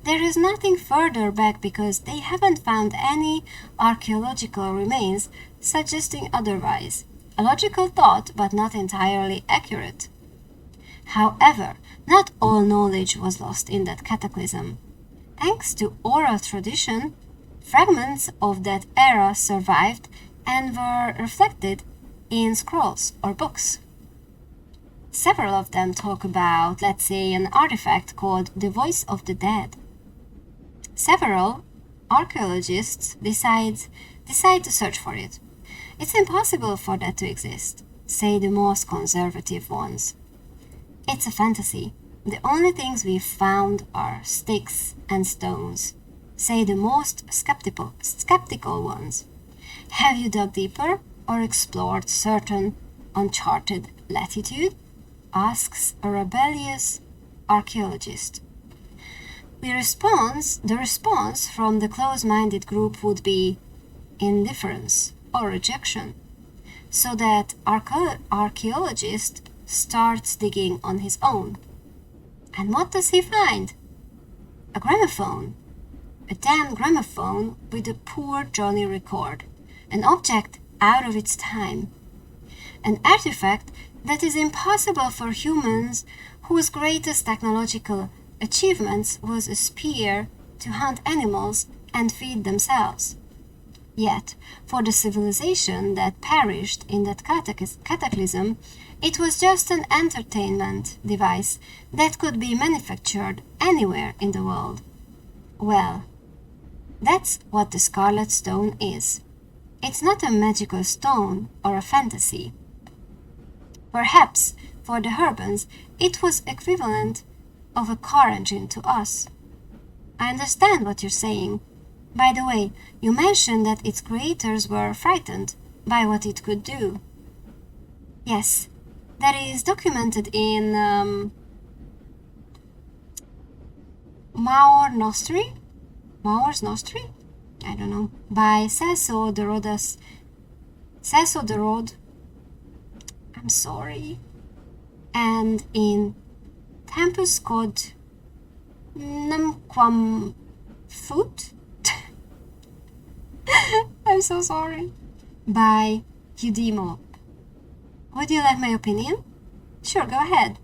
There is nothing further back because they haven't found any archaeological remains suggesting otherwise. A logical thought, but not entirely accurate. However, not all knowledge was lost in that cataclysm. Thanks to oral tradition, fragments of that era survived and were reflected in scrolls or books. Several of them talk about, let's say, an artifact called the Voice of the Dead. Several archaeologists decide to search for it. It's impossible for that to exist, say the most conservative ones. It's a fantasy. The only things we've found are sticks and stones, say the most skeptical ones. Have you dug deeper or explored certain uncharted latitude? Asks a rebellious archaeologist. The response from the close-minded group would be indifference or rejection, so that archaeologist starts digging on his own. And what does he find? A gramophone. A damn gramophone with a poor Johnny record. An object out of its time. An artifact that is impossible for humans whose greatest technological achievements was a spear to hunt animals and feed themselves. Yet, for the civilization that perished in that cataclysm, it was just an entertainment device that could be manufactured anywhere in the world. Well, that's what the Scarlet Stone is. It's not a magical stone or a fantasy. Perhaps, for the Hurbans, it was equivalent of a car engine to us. I understand what you're saying. By the way, you mentioned that its creators were frightened by what it could do. Yes, that is documented in Mauer Nostri? Mauer's Nostri? I don't know. By Celso de Rodas. Celso de Rode. I'm sorry. And in Tempus Cod Numquam Foot. I'm so sorry. By Eudemo. Would you like my opinion? Sure, go ahead.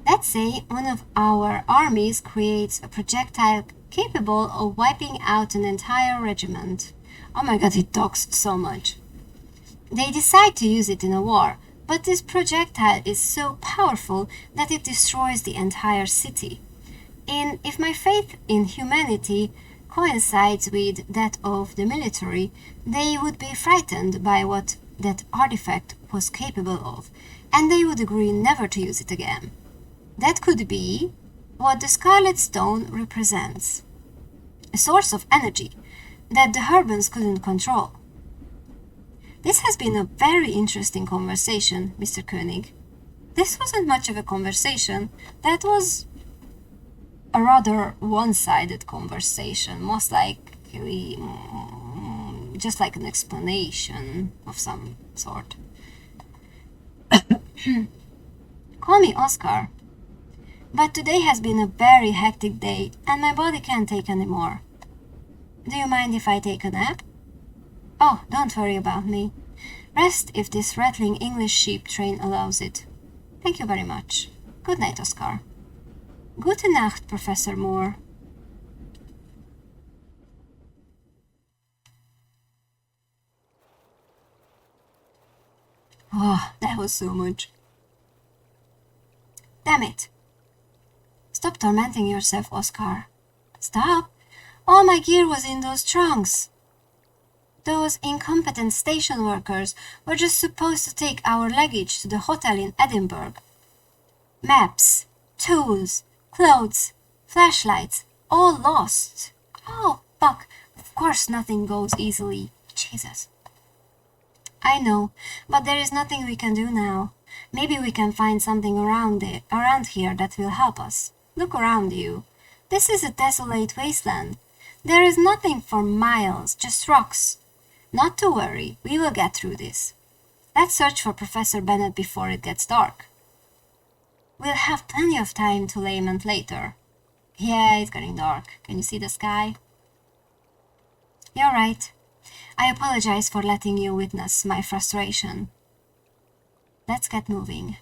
Let's say one of our armies creates a projectile capable of wiping out an entire regiment. Oh my god, it talks so much. They decide to use it in a war, but this projectile is so powerful that it destroys the entire city. And if my faith in humanity coincides with that of the military, they would be frightened by what that artifact was capable of, and they would agree never to use it again. That could be what the Scarlet Stone represents. A source of energy that the Herbans couldn't control. This has been a very interesting conversation, Mr. Koenig. This wasn't much of a conversation. That was a rather one-sided conversation, most likely just like an explanation of some sort. Call me Oscar. But today has been a very hectic day, and my body can't take any more. Do you mind if I take a nap? Oh, don't worry about me. Rest if this rattling English sheep train allows it. Thank you very much. Good night, Oscar. Gute Nacht, Professor Moore. Oh, that was so much. Damn it. Stop tormenting yourself, Oscar. Stop? All my gear was in those trunks. Those incompetent station workers were just supposed to take our luggage to the hotel in Edinburgh. Maps, tools, clothes, flashlights, all lost. Oh, Buck, of course nothing goes easily. Jesus. I know, but there is nothing we can do now. Maybe we can find something around here that will help us. Look around you. This is a desolate wasteland. There is nothing for miles, just rocks. Not to worry, we will get through this. Let's search for Professor Bennett before it gets dark. We'll have plenty of time to lament later. Yeah, it's getting dark. Can you see the sky? You're right. I apologize for letting you witness my frustration. Let's get moving.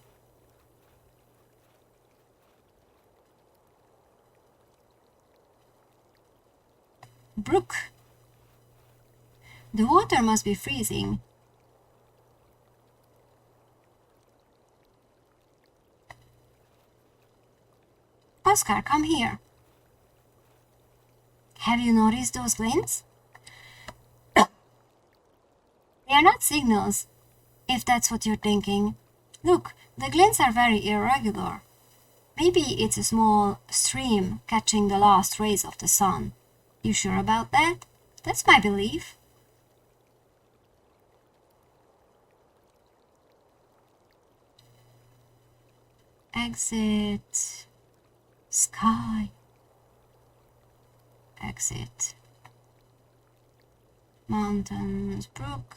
Brook. The water must be freezing. Oscar, come here. Have you noticed those glints? They are not signals, if that's what you're thinking. Look, the glints are very irregular. Maybe it's a small stream catching the last rays of the sun. You sure about that? That's my belief. Exit. Sky. Exit. Mountains, brook.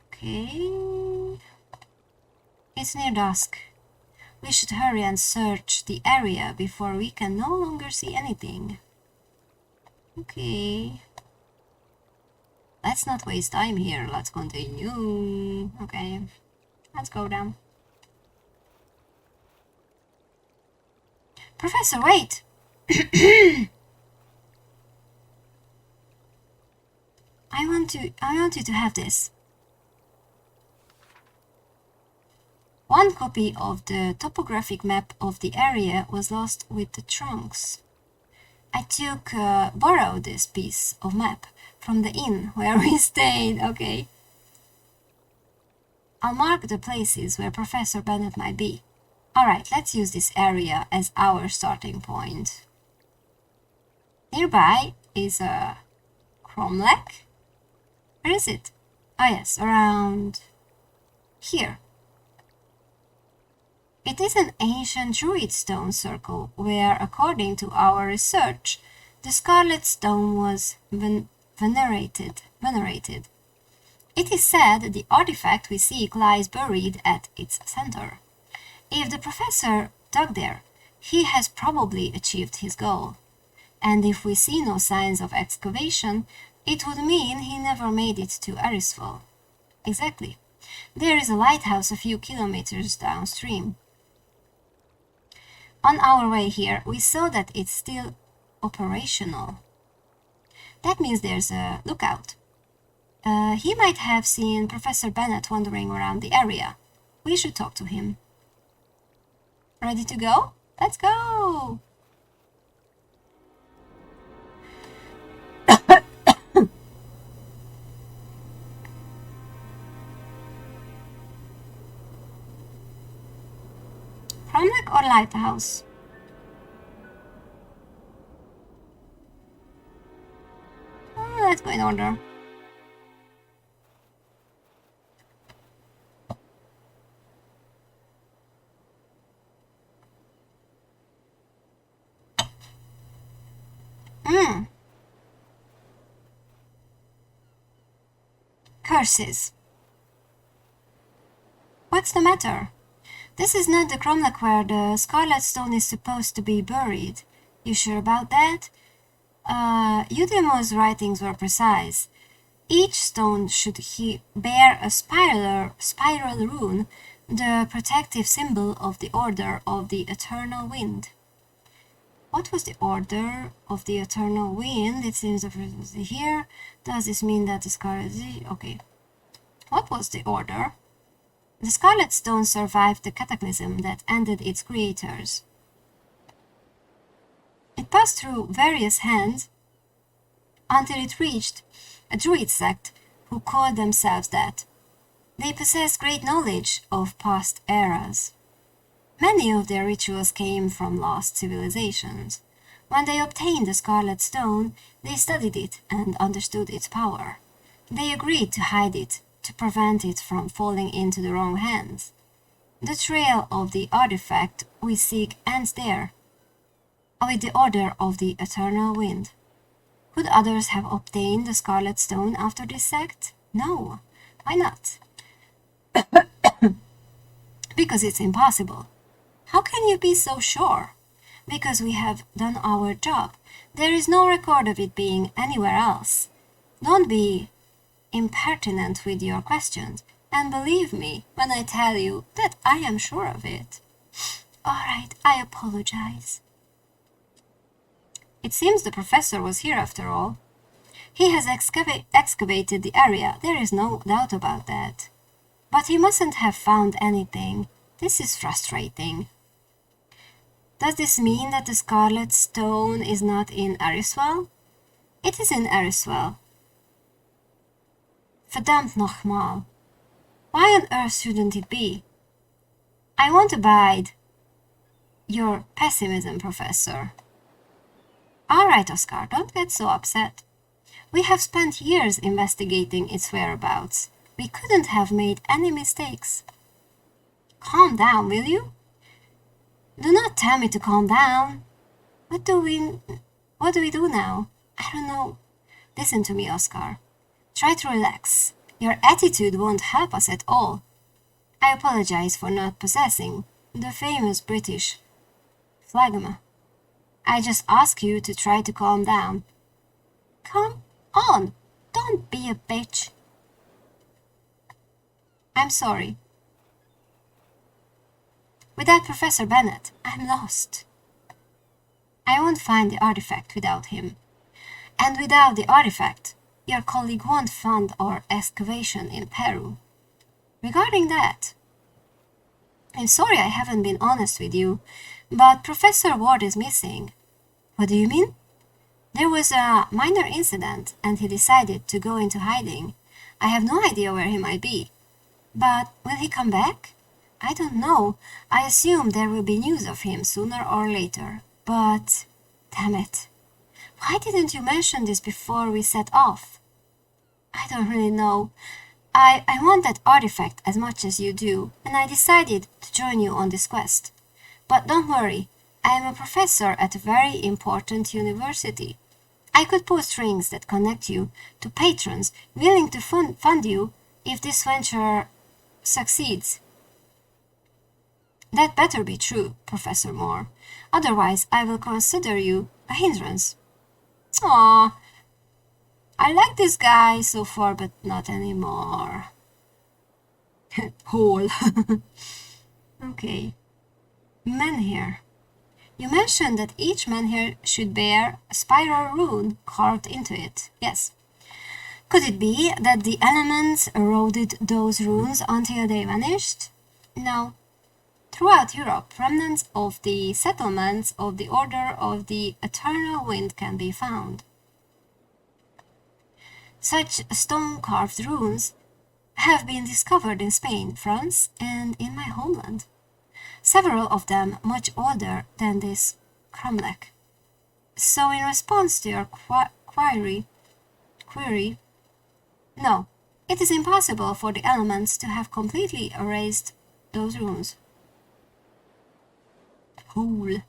Okay. It's near dusk. We should hurry and search the area before we can no longer see anything. Okay. Let's not waste time here. Let's continue. Okay. Let's go down. Professor, wait! I want you to have this. One copy of the topographic map of the area was lost with the trunks. I borrowed this piece of map from the inn where we stayed, okay? I'll mark the places where Professor Bennett might be. Alright, let's use this area as our starting point. Nearby is a cromlech. Where is it? Oh yes, around here. It is an ancient druid stone circle where, according to our research, the Scarlet Stone was venerated. It is said the artifact we seek lies buried at its center. If the professor dug there, he has probably achieved his goal. And if we see no signs of excavation, it would mean he never made it to Erisfall. Exactly. There is a lighthouse a few kilometers downstream. On our way here, we saw that it's still operational. That means there's a lookout. He might have seen Professor Bennett wandering around the area. We should talk to him. Ready to go? Let's go! Cromlech or Lighthouse? Let's go in order. Curses. What's the matter? This is not the Cromlech where the Scarlet Stone is supposed to be buried. You sure about that? Eudemo's writings were precise. Each stone should bear a spiral rune, the protective symbol of the Order of the Eternal Wind. What was the Order of the Eternal Wind? It seems here. Does this mean that the Scarlet... Okay. What was the Order? The Scarlet Stone survived the cataclysm that ended its creators. It passed through various hands until it reached a druid sect who called themselves that. They possessed great knowledge of past eras. Many of their rituals came from lost civilizations. When they obtained the Scarlet Stone, they studied it and understood its power. They agreed to hide it, to prevent it from falling into the wrong hands. The trail of the artifact we seek ends there, with the Order of the Eternal Wind. Could others have obtained the Scarlet Stone after this sect? No. Why not? Because it's impossible. How can you be so sure? Because we have done our job. There is no record of it being anywhere else. Don't be impertinent with your questions, and believe me when I tell you that I am sure of it. All right, I apologize. It seems the professor was here after all. He has excavated the area, there is no doubt about that. But he mustn't have found anything. This is frustrating. Does this mean that the Scarlet Stone is not in Ariswell? It is in Ariswell. Verdammt nochmal. Why on earth shouldn't it be? I won't abide your pessimism, Professor. All right, Oscar, don't get so upset. We have spent years investigating its whereabouts. We couldn't have made any mistakes. Calm down, will you? Do not tell me to calm down. What do we do now? I don't know. Listen to me, Oscar. Try to relax. Your attitude won't help us at all. I apologize for not possessing the famous British phlegm. I just ask you to try to calm down. Come on, don't be a bitch. I'm sorry. Without Professor Bennett, I'm lost. I won't find the artifact without him. And without the artifact, your colleague won't fund our excavation in Peru. Regarding that, I'm sorry I haven't been honest with you, but Professor Ward is missing. What do you mean? There was a minor incident and he decided to go into hiding. I have no idea where he might be. But will he come back? I don't know. I assume there will be news of him sooner or later. But, damn it. Why didn't you mention this before we set off? I don't really know. I want that artifact as much as you do, and I decided to join you on this quest. But don't worry, I am a professor at a very important university. I could pull strings that connect you to patrons willing to fund you if this venture succeeds. That better be true, Professor Moore. Otherwise, I will consider you a hindrance. Aw, I like this guy so far, but not anymore. Hole. Okay. Men here. You mentioned that each menhir should bear a spiral rune carved into it. Yes. Could it be that the elements eroded those runes until they vanished? No. Throughout Europe, remnants of the settlements of the Order of the Eternal Wind can be found. Such stone-carved runes have been discovered in Spain, France, and in my homeland. Several of them much older than this cromlech. So in response to your query, no, it is impossible for the elements to have completely erased those runes. Fool.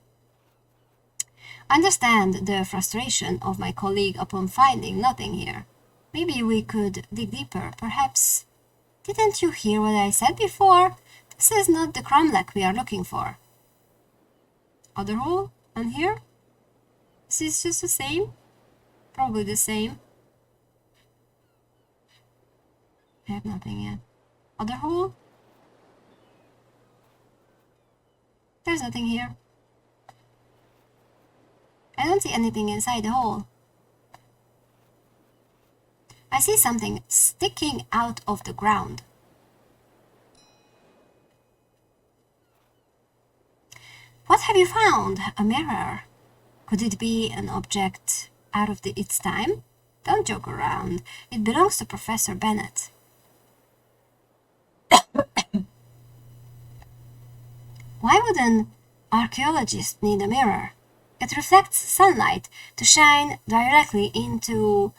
I understand the frustration of my colleague upon finding nothing here. Maybe we could dig deeper, perhaps. Didn't you hear what I said before? This is not the cromlech we are looking for. Other hole? And here? This is just the same? Probably the same. I have nothing yet. Other hole? There's nothing here. I don't see anything inside the hole. I see something sticking out of the ground. What have you found? A mirror. Could it be an object out of its time? Don't joke around. It belongs to Professor Bennett. Why would an archaeologist need a mirror? It reflects sunlight to shine directly into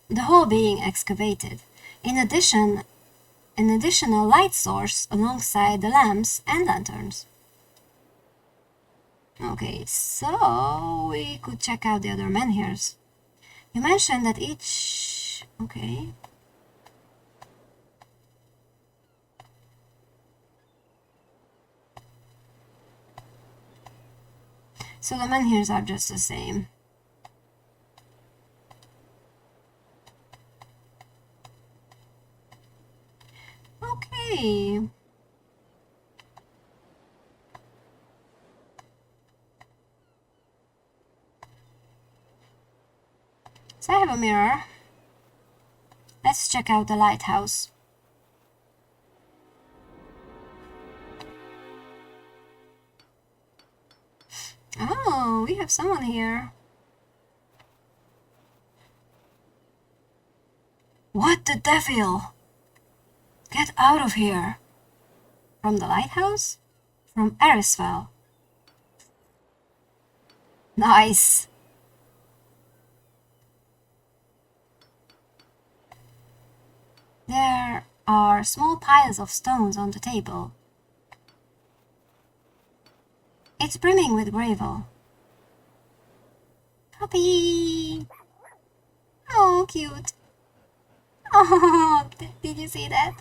the hole being excavated. In addition, an additional light source alongside the lamps and lanterns. Okay, so we could check out the other menhirs. You mentioned that each... okay. So the menhirs are just the same. Okay. So I have a mirror. Let's check out the lighthouse. Oh, we have someone here. What the devil? Get out of here. From the lighthouse? From Erisfell. Nice. There are small piles of stones on the table. It's brimming with gravel. Puppy! Oh, cute. Oh, did you see that?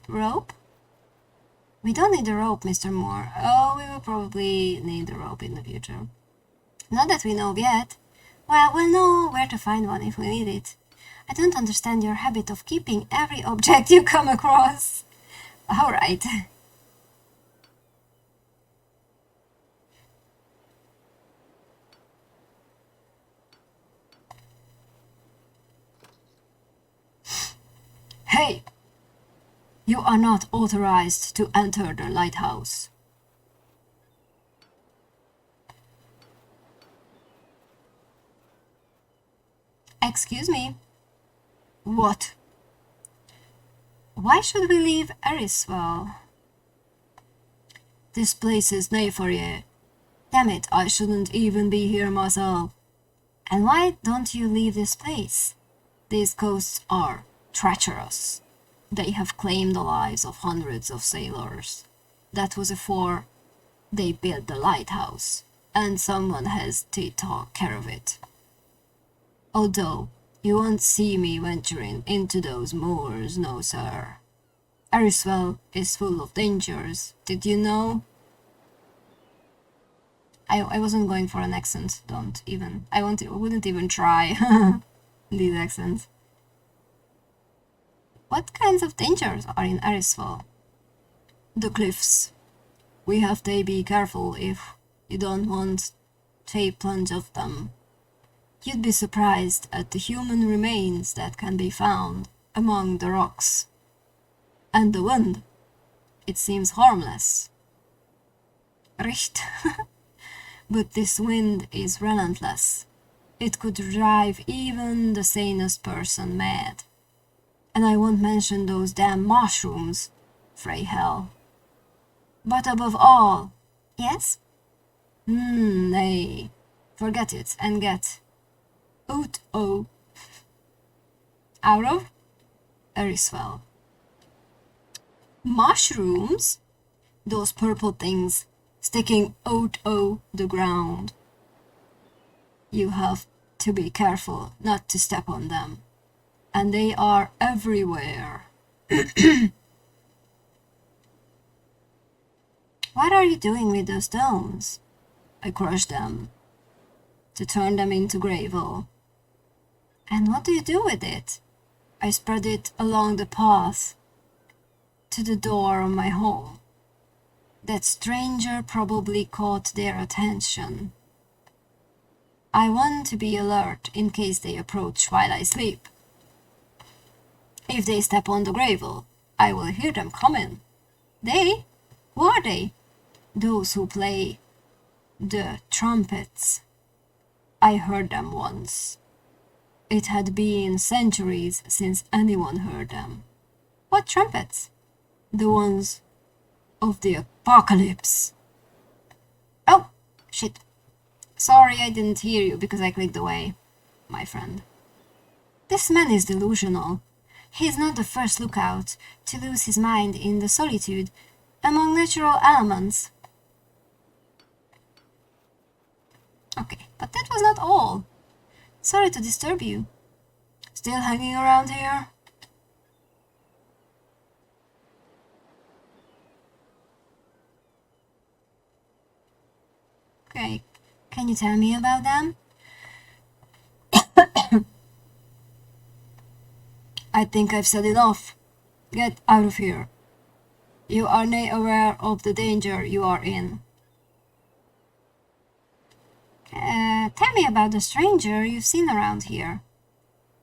Rope? We don't need a rope, Mr. Moore. Oh, we will probably need a rope in the future. Not that we know of yet. Well, we'll know where to find one if we need it. I don't understand your habit of keeping every object you come across. Alright. Hey! You are not authorized to enter the lighthouse. Excuse me. What? Why should we leave Erisfell? This place is Nefarie. Damn it, I shouldn't even be here myself. And why don't you leave this place? These coasts are treacherous. They have claimed the lives of hundreds of sailors. That was before they built the lighthouse, and someone has to take care of it. Although, you won't see me venturing into those moors, no sir. Erisfell is full of dangers, did you know? I wasn't going for an accent, don't even. I wouldn't even try these accents. What kinds of dangers are in Erisfell? The cliffs. We have to be careful if you don't want to plunge of them. You'd be surprised at the human remains that can be found among the rocks. And the wind, it seems harmless. Recht. But this wind is relentless. It could drive even the sanest person mad. And I won't mention those damn mushrooms, Frey hell. But above all, yes? Nay, forget it and get out of Erisfell. Mushrooms? Those purple things sticking out of the ground. You have to be careful not to step on them. And they are everywhere. What are you doing with those stones? I crushed them to turn them into gravel. And what do you do with it? I spread it along the path to the door of my home. That stranger probably caught their attention. I want to be alert in case they approach while I sleep. If they step on the gravel, I will hear them coming. They? Who are they? Those who play the trumpets. I heard them once. It had been centuries since anyone heard them. What trumpets? The ones of the apocalypse. Oh, shit. Sorry I didn't hear you because I clicked away, my friend. This man is delusional. He is not the first lookout to lose his mind in the solitude among natural elements. Okay, but that was not all. Sorry to disturb you. Still hanging around here? Okay, can you tell me about them? I think I've said enough. Get out of here. You are not aware of the danger you are in. Tell me about the stranger you've seen around here.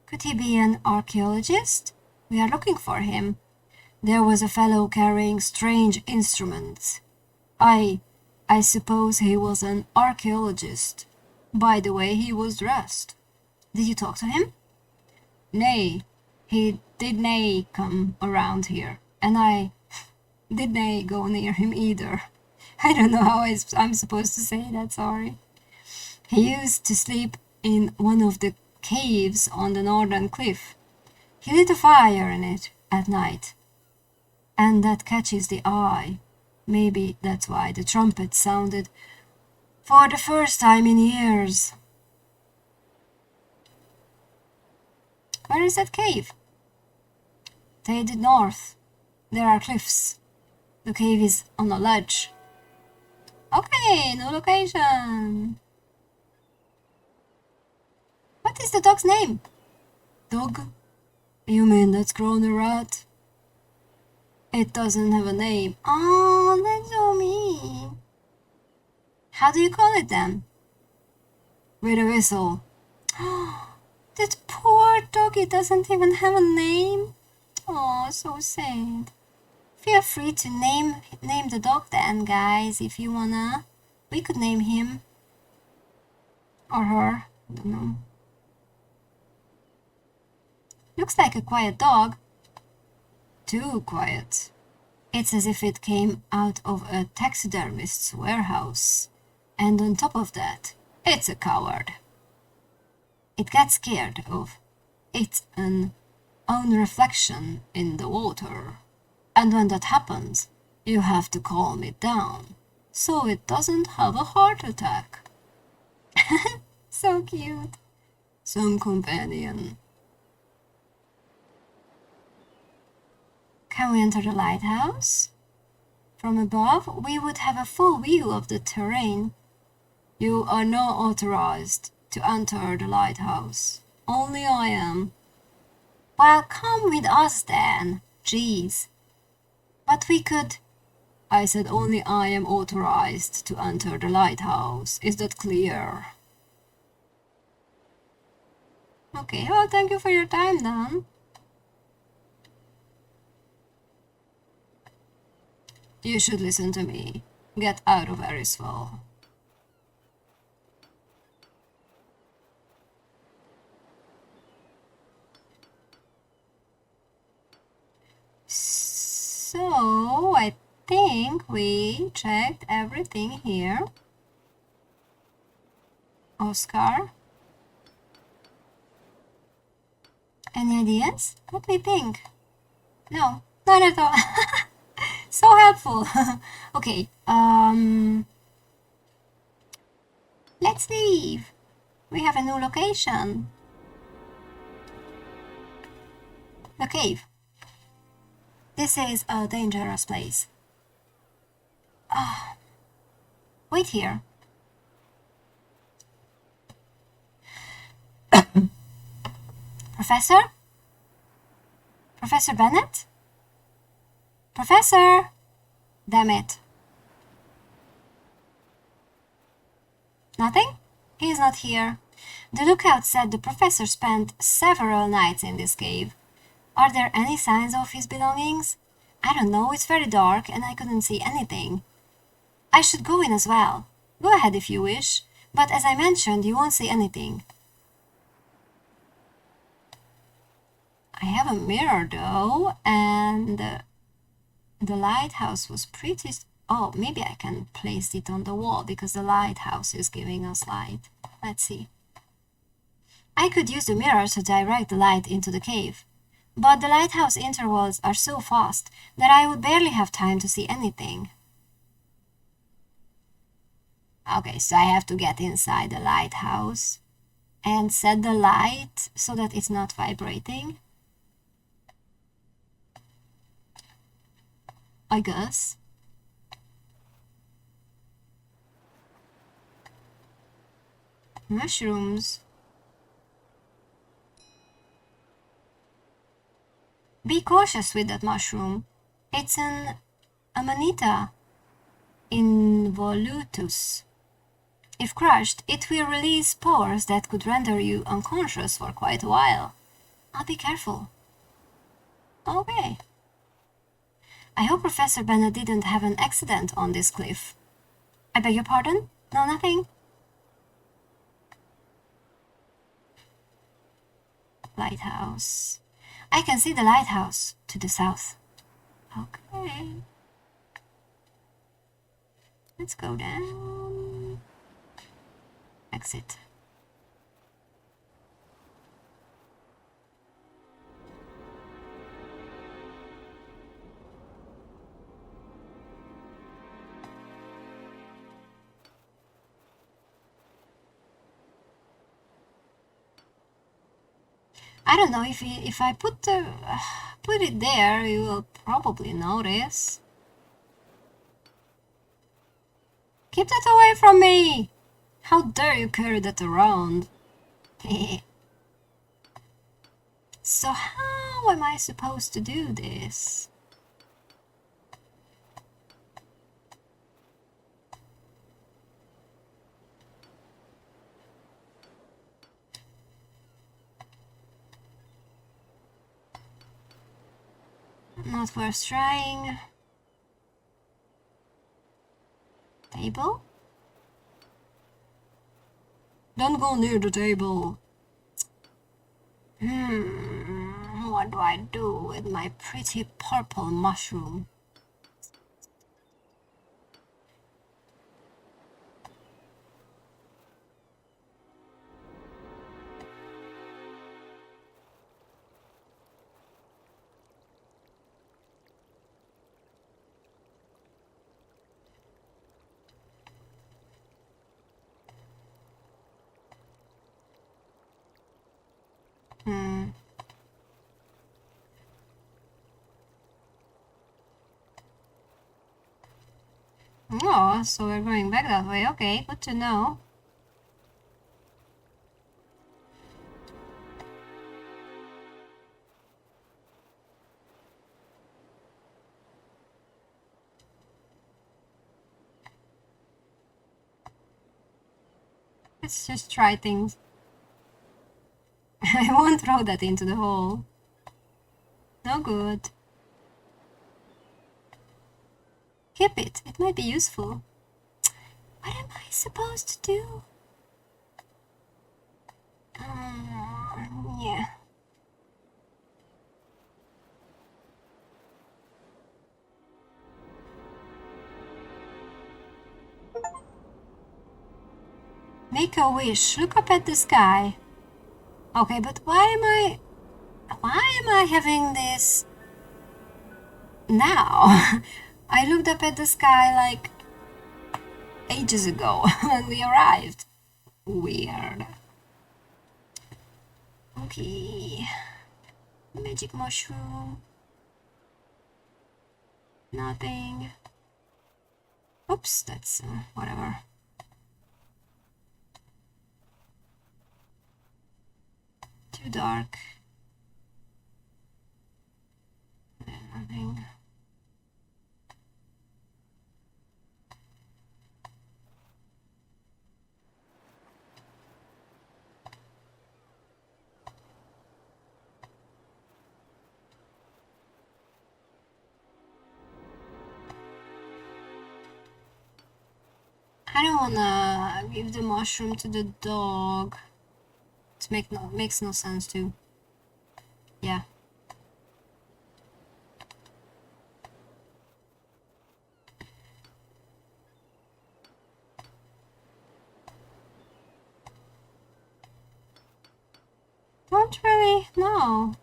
Could he be an archaeologist? We are looking for him. There was a fellow carrying strange instruments. I suppose he was an archaeologist, by the way he was dressed. Did you talk to him? Nay, he did nae come around here, and I did nae go near him either. I don't know how I'm supposed to say that, sorry. He used to sleep in one of the caves on the northern cliff. He lit a fire in it at night, and that catches the eye. Maybe that's why the trumpet sounded for the first time in years. Where is that cave? Headed north. There are cliffs. The cave is on a ledge. Okay, no location. What is the dog's name? Dog? You mean that's grown a rat? It doesn't have a name. Oh, that's so mean. How do you call it then? With a whistle. That poor doggy doesn't even have a name. Oh, so sad. Feel free to name the dog then, guys, if you wanna. We could name him. Or her. I don't know. Looks like a quiet dog. Too quiet. It's as if it came out of a taxidermist's warehouse. And on top of that, it's a coward. It gets scared of its own reflection in the water. And when that happens, you have to calm it down, so it doesn't have a heart attack. So cute. Some companion. Can we enter the lighthouse? From above, we would have a full view of the terrain. You are not authorized to enter the lighthouse. Only I am. Well, come with us then. Jeez. But we could I said only I am authorized to enter the lighthouse. Is that clear? Okay, well, thank you for your time then. You should listen to me. Get out of Erisville. So, I think we checked everything here. Oscar? Any ideas? Let me think. No, not at all. So helpful. Okay, let's leave. We have a new location. The cave. This is a dangerous place. Wait here. Professor? Professor Bennett? Professor? Damn it. Nothing? He's not here. The lookout said the professor spent several nights in this cave. Are there any signs of his belongings? I don't know, it's very dark and I couldn't see anything. I should go in as well. Go ahead if you wish, but as I mentioned, you won't see anything. I have a mirror though, and the lighthouse was pretty... Oh, maybe I can place it on the wall because the lighthouse is giving us light. Let's see. I could use the mirror to direct the light into the cave, but the lighthouse intervals are so fast that I would barely have time to see anything. Okay, so I have to get inside the lighthouse and set the light so that it's not vibrating. I guess. Mushrooms. Be cautious with that mushroom. It's an Amanita involutus. If crushed, it will release spores that could render you unconscious for quite a while. I'll be careful. Okay. I hope Professor Bennett didn't have an accident on this cliff. I beg your pardon? No, nothing? Lighthouse. I can see the lighthouse to the south. Okay. Let's go down. Exit. I don't know if I put it there, you will probably notice. Keep that away from me! How dare you carry that around? So how am I supposed to do this? Not worth trying. Table? Don't go near the table. What do I do with my pretty purple mushroom? Oh, so we're going back that way. Okay, good to know. Let's just try things. I won't throw that into the hole. No good. Keep it. It might be useful. What am I supposed to do? Yeah. Make a wish. Look up at the sky. Okay, but why am I having this now? I looked up at the sky like ages ago when we arrived. Weird. Okay. Magic mushroom. Nothing. Oops, that's whatever. Too dark. Nothing. I don't wanna give the mushroom to the dog. It makes no sense too. Yeah. Don't really know.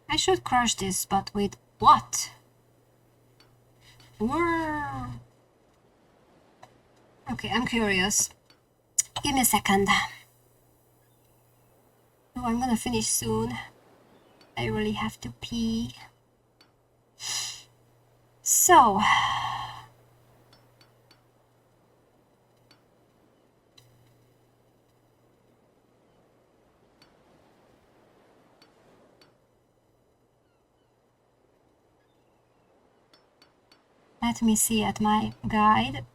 I should crush this, but with what? Whirr. Okay, I'm curious. Give me a second. Oh, I'm gonna finish soon. I really have to pee. So, let me see at my guide.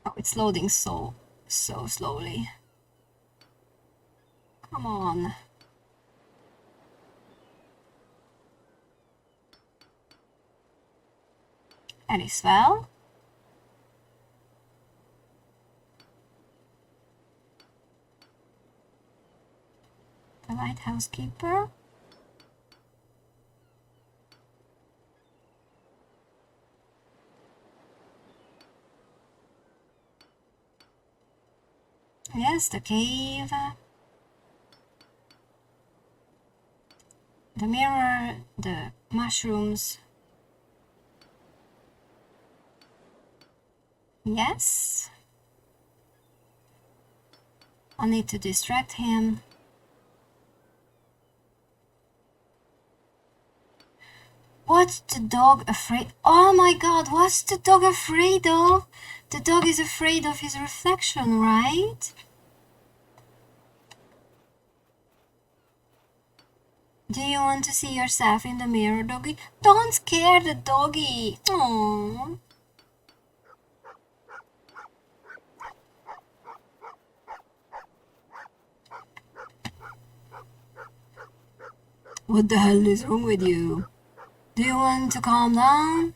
Oh, it's loading so slowly. Come on. Erisvel. The lighthouse keeper. Yes, the cave. The mirror, the mushrooms. Yes. I'll need to distract him. What's the dog afraid? Oh my god, what's the dog afraid of? The dog is afraid of his reflection, right? Do you want to see yourself in the mirror, doggy? Don't scare the doggy. Aww. What the hell is wrong with you? Do you want to calm down?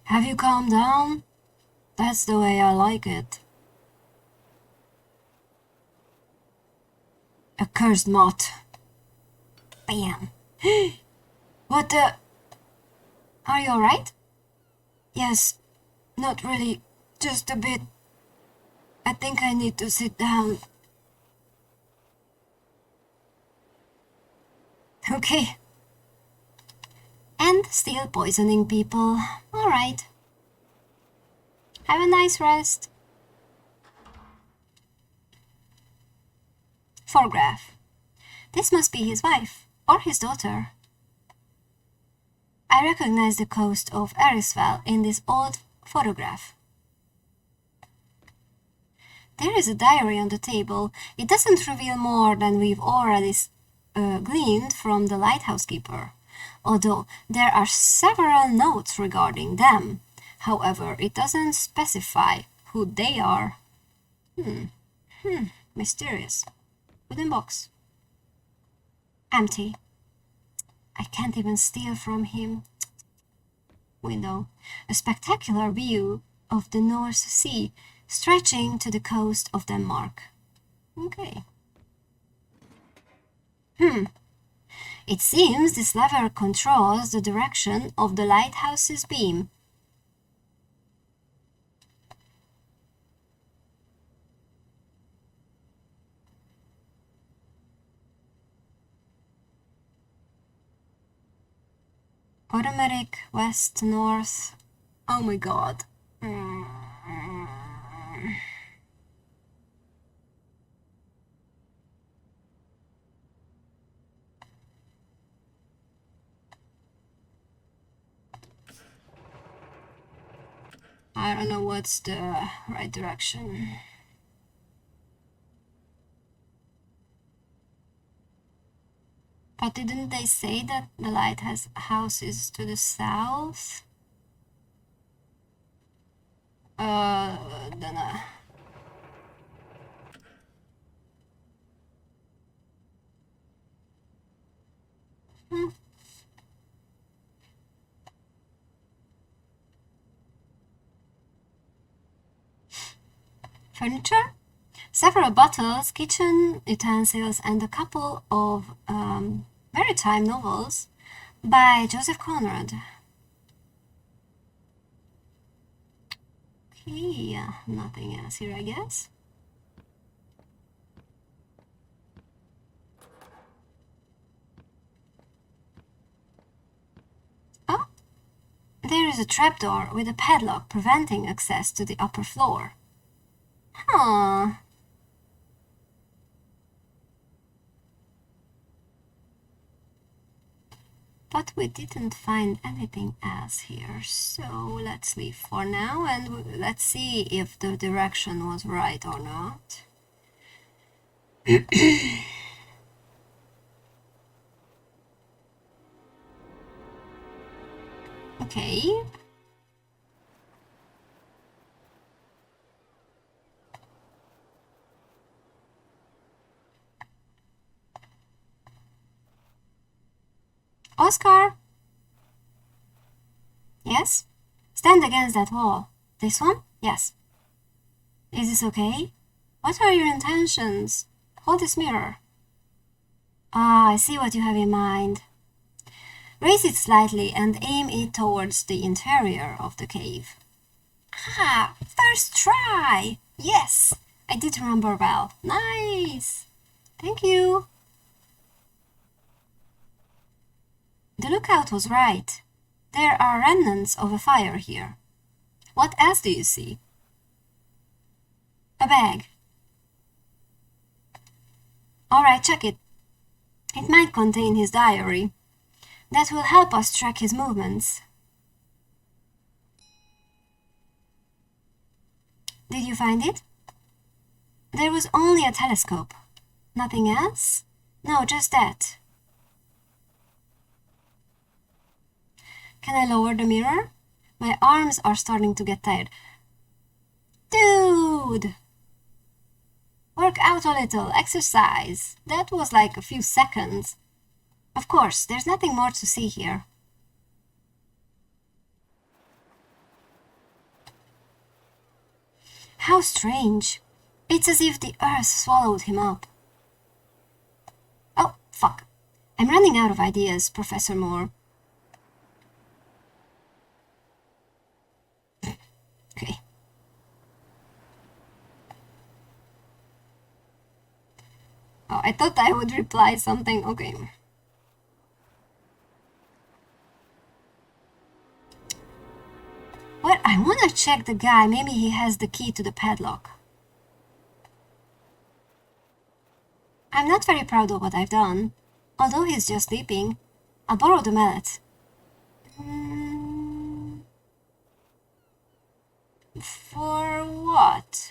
Have you calmed down? That's the way I like it. A cursed moth. Bam. What the? Are you alright? Yes, not really, just a bit. I think I need to sit down. Okay. And still poisoning people. Alright. Have a nice rest. Photograph. This must be his wife, or his daughter. I recognize the coast of Erisvel in this old photograph. There is a diary on the table. It doesn't reveal more than we've already gleaned from the lighthouse keeper, although there are several notes regarding them. However, it doesn't specify who they are. Mysterious. Wooden box. Empty. I can't even steal from him. Window. A spectacular view of the North Sea, stretching to the coast of Denmark. Okay. It seems this lever controls the direction of the lighthouse's beam. Automatic, west, north. Oh my god. I don't know what's the right direction. But didn't they say that the lighthouse is to the south? Don't know. Furniture? Several bottles, kitchen utensils, and a couple of maritime novels by Joseph Conrad. Okay, nothing else here, I guess. Oh, there is a trapdoor with a padlock preventing access to the upper floor. Huh. But we didn't find anything else here, so let's leave for now and let's see if the direction was right or not. Okay. Oscar? Yes? Stand against that wall. This one? Yes. Is this okay? What are your intentions? Hold this mirror. Ah, I see what you have in mind. Raise it slightly and aim it towards the interior of the cave. Ah, first try! Yes! I did remember well. Nice! Thank you! The lookout was right. There are remnants of a fire here. What else do you see? A bag. Alright, check it. It might contain his diary. That will help us track his movements. Did you find it? There was only a telescope. Nothing else? No, just that. Can I lower the mirror? My arms are starting to get tired. Dude! Work out a little, exercise. That was like a few seconds. Of course, there's nothing more to see here. How strange. It's as if the earth swallowed him up. Oh, fuck. I'm running out of ideas, Professor Moore. Okay. Oh, I thought I would reply something. Okay. Well, I wanna check the guy. Maybe he has the key to the padlock. I'm not very proud of what I've done. Although he's just sleeping, I'll borrow the mallet. For what?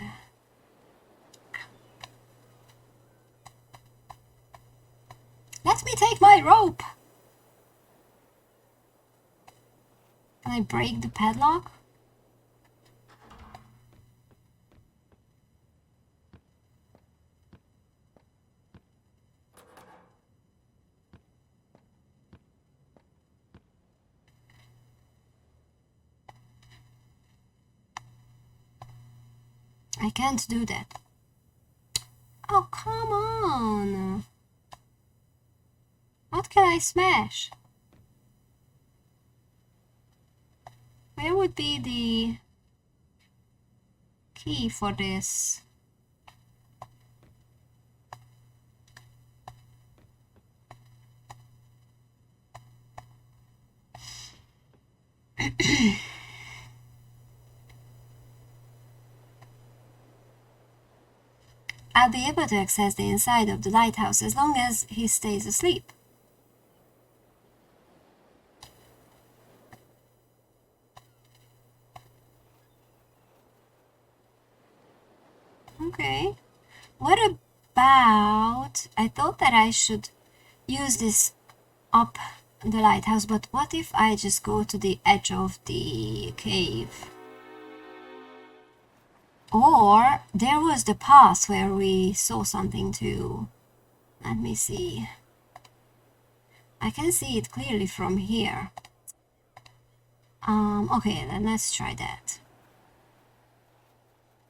Let me take my rope! Can I break the padlock? I can't do that. Oh, come on! What can I smash? Where would be the key for this? I'll be able to access the inside of the lighthouse as long as he stays asleep. Okay. What about... I thought that I should use this up the lighthouse, but what if I just go to the edge of the cave? Or there was the path where we saw something too. Let me see. I can see it clearly from here. Okay, then let's try that.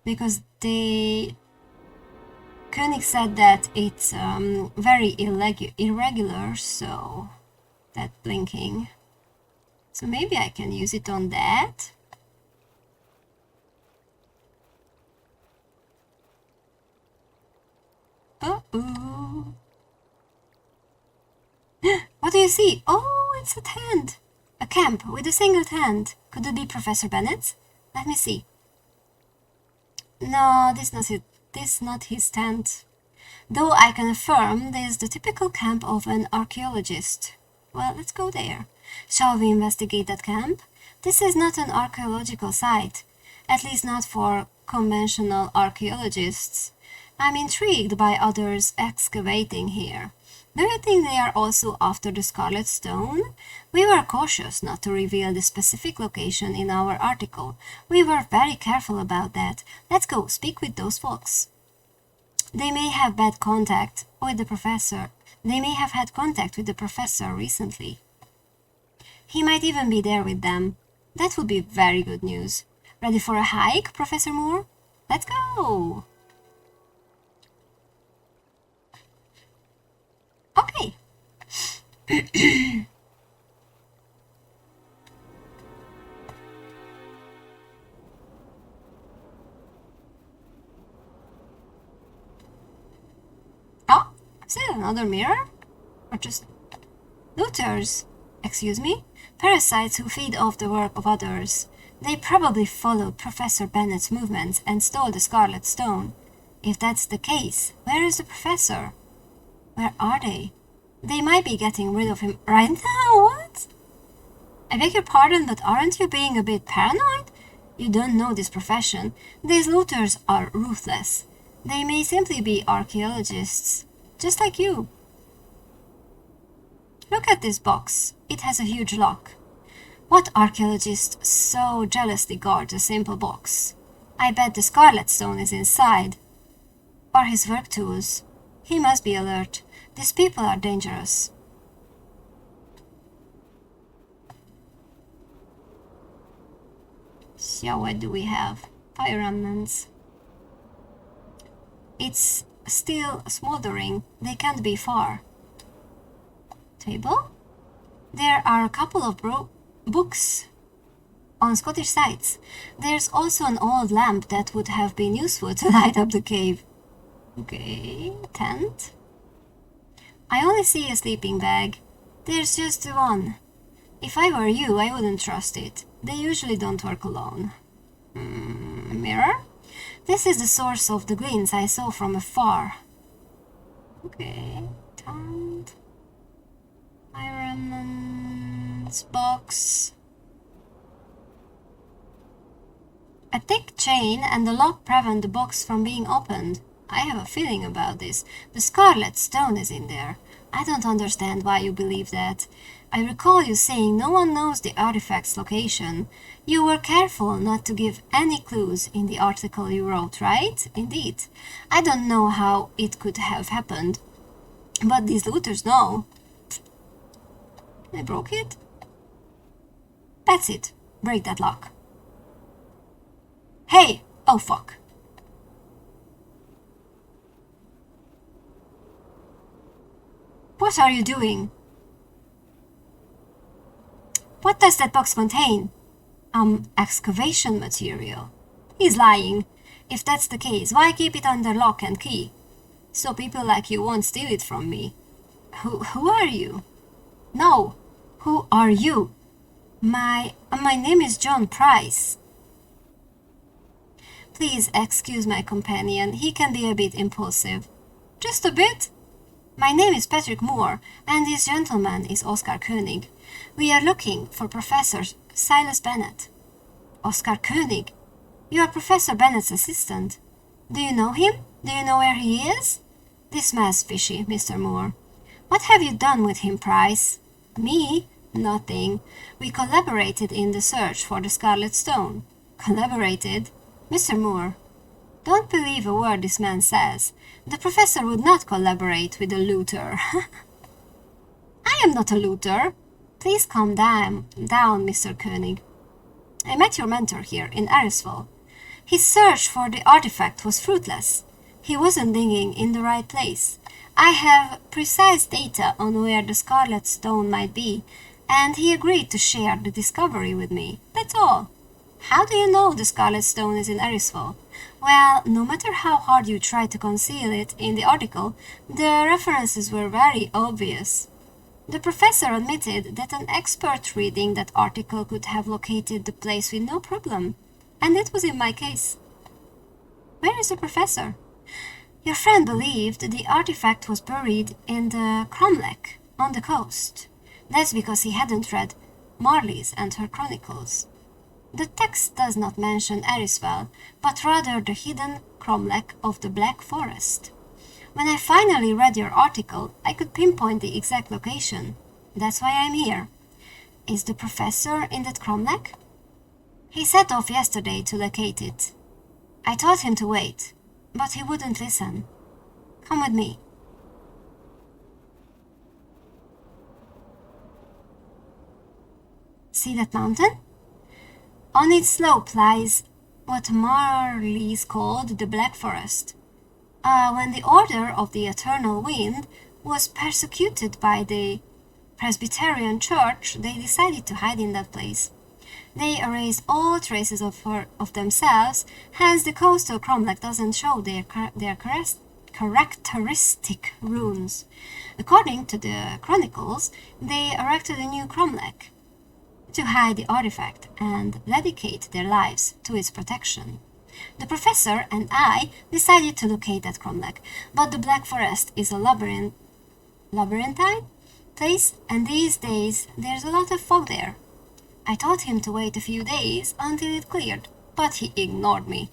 Because König said that it's very irregular, so that blinking. So maybe I can use it on that. Uh-oh. What do you see? Oh, it's a tent. A camp with a single tent. Could it be Professor Bennett's? Let me see. No, this not his tent. Though I can affirm this is the typical camp of an archaeologist. Well, let's go there. Shall we investigate that camp? This is not an archaeological site, at least not for conventional archaeologists. I'm intrigued by others excavating here. Do you think they are also after the Scarlet Stone? We were cautious not to reveal the specific location in our article. We were very careful about that. Let's go speak with those folks. They may have had contact with the professor. They may have had contact with the professor recently. He might even be there with them. That would be very good news. Ready for a hike, Professor Moore? Let's go! Okay. Oh, is it another mirror? Or just looters? Excuse me? Parasites who feed off the work of others. They probably followed Professor Bennett's movements and stole the Scarlet Stone. If that's the case, where is the professor? Where are they? They might be getting rid of him right now, what? I beg your pardon, but aren't you being a bit paranoid? You don't know this profession. These looters are ruthless. They may simply be archaeologists, just like you. Look at this box. It has a huge lock. What archaeologist so jealously guards a simple box? I bet the Scarlet Stone is inside. Or his work tools. He must be alert. These people are dangerous. So what do we have? Fire remnants. It's still smoldering. They can't be far. Table? There are a couple of books on Scottish sites. There's also an old lamp that would have been useful to light up the cave. Okay, tent. I only see a sleeping bag. There's just one. If I were you, I wouldn't trust it. They usually don't work alone. Mirror? This is the source of the glints I saw from afar. Okay, tent. Ironman's box. A thick chain and the lock prevent the box from being opened. I have a feeling about this. The Scarlet Stone is in there. I don't understand why you believe that. I recall you saying no one knows the artifact's location. You were careful not to give any clues in the article you wrote, right? Indeed. I don't know how it could have happened, but these looters know. I broke it? That's it. Break that lock. Hey! Oh fuck. What are you doing? What does that box contain? Excavation material. He's lying. If that's the case, why keep it under lock and key? So people like you won't steal it from me. Who are you? No. Who are you? My name is John Price. Please excuse my companion. He can be a bit impulsive. Just a bit? My name is Patrick Moore, and this gentleman is Oscar Koenig. We are looking for Professor Silas Bennett. Oscar Koenig? You are Professor Bennett's assistant. Do you know him? Do you know where he is? This man's fishy, Mr. Moore. What have you done with him, Price? Me? Nothing. We collaborated in the search for the Scarlet Stone. Collaborated? Mr. Moore, don't believe a word this man says. The professor would not collaborate with a looter. I am not a looter. Please calm down, Mr. Koenig. I met your mentor here in Arisville. His search for the artifact was fruitless. He wasn't digging in the right place. I have precise data on where the Scarlet Stone might be, and he agreed to share the discovery with me. That's all. How do you know the Scarlet Stone is in Arisville? Well, no matter how hard you try to conceal it in the article, the references were very obvious. The professor admitted that an expert reading that article could have located the place with no problem, and it was in my case. Where is the professor? Your friend believed the artifact was buried in the cromlech on the coast. That's because he hadn't read Marlies and her chronicles. The text does not mention Arisville, but rather the hidden cromlech of the Black Forest. When I finally read your article, I could pinpoint the exact location. That's why I'm here. Is the professor in that cromlech? He set off yesterday to locate it. I told him to wait, but he wouldn't listen. Come with me. See that mountain? On its slope lies what Marlies called the Black Forest. When the Order of the Eternal Wind was persecuted by the Presbyterian Church, they decided to hide in that place. They erased all traces of themselves, hence the coastal cromlech doesn't show their characteristic runes. According to the chronicles, they erected a new cromlech to hide the artifact and dedicate their lives to its protection. The professor and I decided to locate that cromlech, but the Black Forest is a labyrinthine place, and these days there's a lot of fog there. I told him to wait a few days until it cleared, but he ignored me.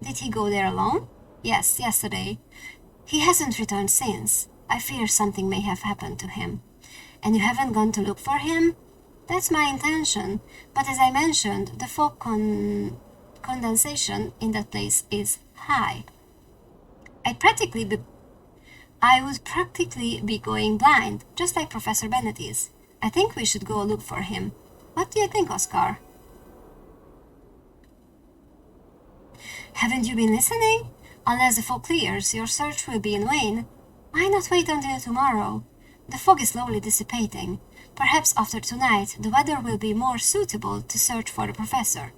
Did he go there alone? Yes, yesterday. He hasn't returned since. I fear something may have happened to him. And you haven't gone to look for him? That's my intention, but as I mentioned, the fog condensation in that place is high. I would practically be going blind, just like Professor Bennett is. I think we should go look for him. What do you think, Oscar? Haven't you been listening? Unless the fog clears, your search will be in vain. Why not wait until tomorrow? The fog is slowly dissipating. Perhaps after tonight, the weather will be more suitable to search for the professor.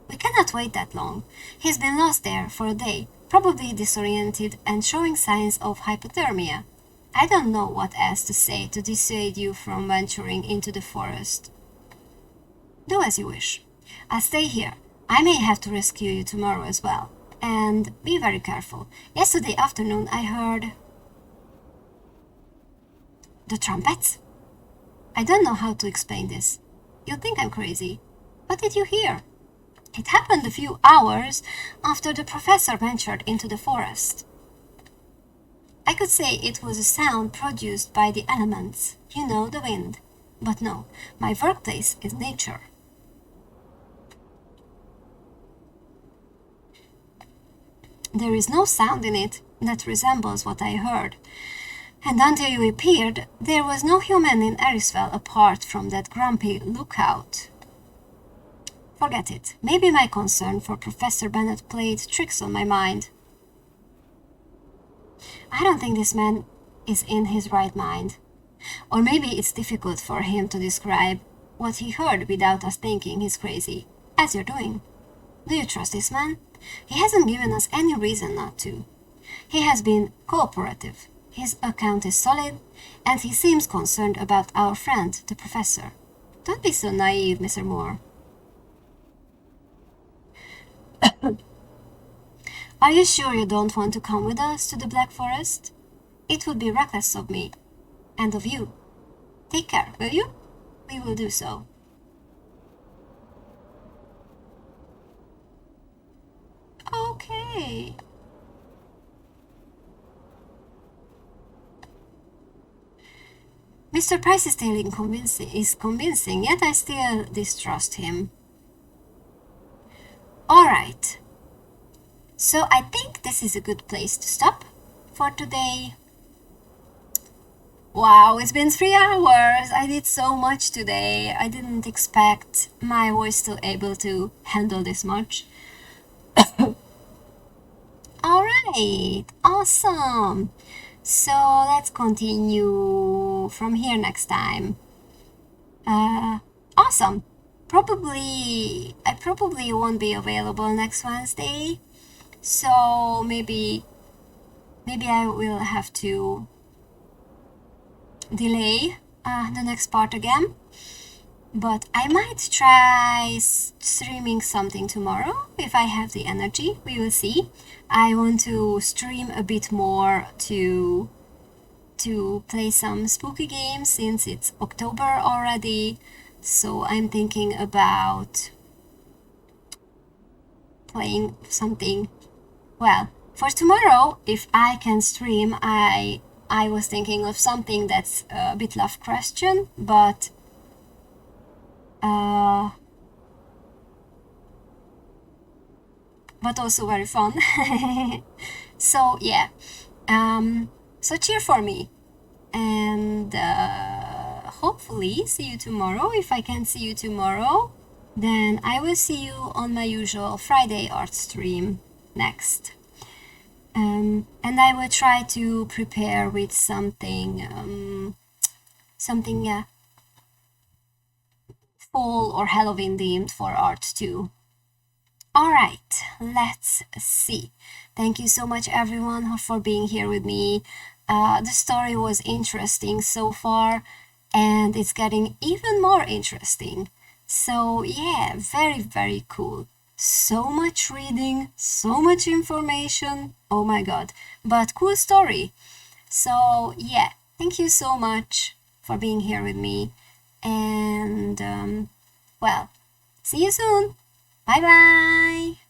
We cannot wait that long. He's been lost there for a day, probably disoriented and showing signs of hypothermia. I don't know what else to say to dissuade you from venturing into the forest. Do as you wish. I'll stay here. I may have to rescue you tomorrow as well. And be very careful. Yesterday afternoon I heard... The trumpets? I don't know how to explain this. You'll think I'm crazy. What did you hear? It happened a few hours after the professor ventured into the forest. I could say it was a sound produced by the elements, you know, the wind. But no, my workplace is nature. There is no sound in it that resembles what I heard. And until you appeared, there was no human in Eriswell apart from that grumpy lookout. Forget it. Maybe my concern for Professor Bennet played tricks on my mind. I don't think this man is in his right mind. Or maybe it's difficult for him to describe what he heard without us thinking he's crazy, as you're doing. Do you trust this man? He hasn't given us any reason not to. He has been cooperative. His account is solid, and he seems concerned about our friend, the professor. Don't be so naive, Mr. Moore. Are you sure you don't want to come with us to the Black Forest? It would be reckless of me, and of you. Take care, will you? We will do so. Okay. Mr. Price is still convincing, yet I still distrust him. Alright. So I think this is a good place to stop for today. Wow, it's been 3 hours. I did so much today. I didn't expect my voice to able to handle this much. Alright, awesome. So let's continue from here next time. Awesome. I probably won't be available next Wednesday. So maybe I will have to delay the next part again. But I might try streaming something tomorrow if I have the energy. We will see. I want to stream a bit more to play some spooky games since it's October already. So I'm thinking about playing something. Well, for tomorrow, if I can stream, I was thinking of something that's a bit Lovecraftian, but also very fun. So yeah, so cheer for me, and hopefully see you tomorrow. If I can see you tomorrow, then I will see you on my usual Friday art stream next. And I will try to prepare with something fall or Halloween themed for art too. Alright, let's see. Thank you so much everyone for being here with me. The story was interesting so far, and it's getting even more interesting. So yeah, very, very cool. So much reading, so much information. Oh my god, but cool story. So yeah, thank you so much for being here with me. And well, see you soon. Bye bye.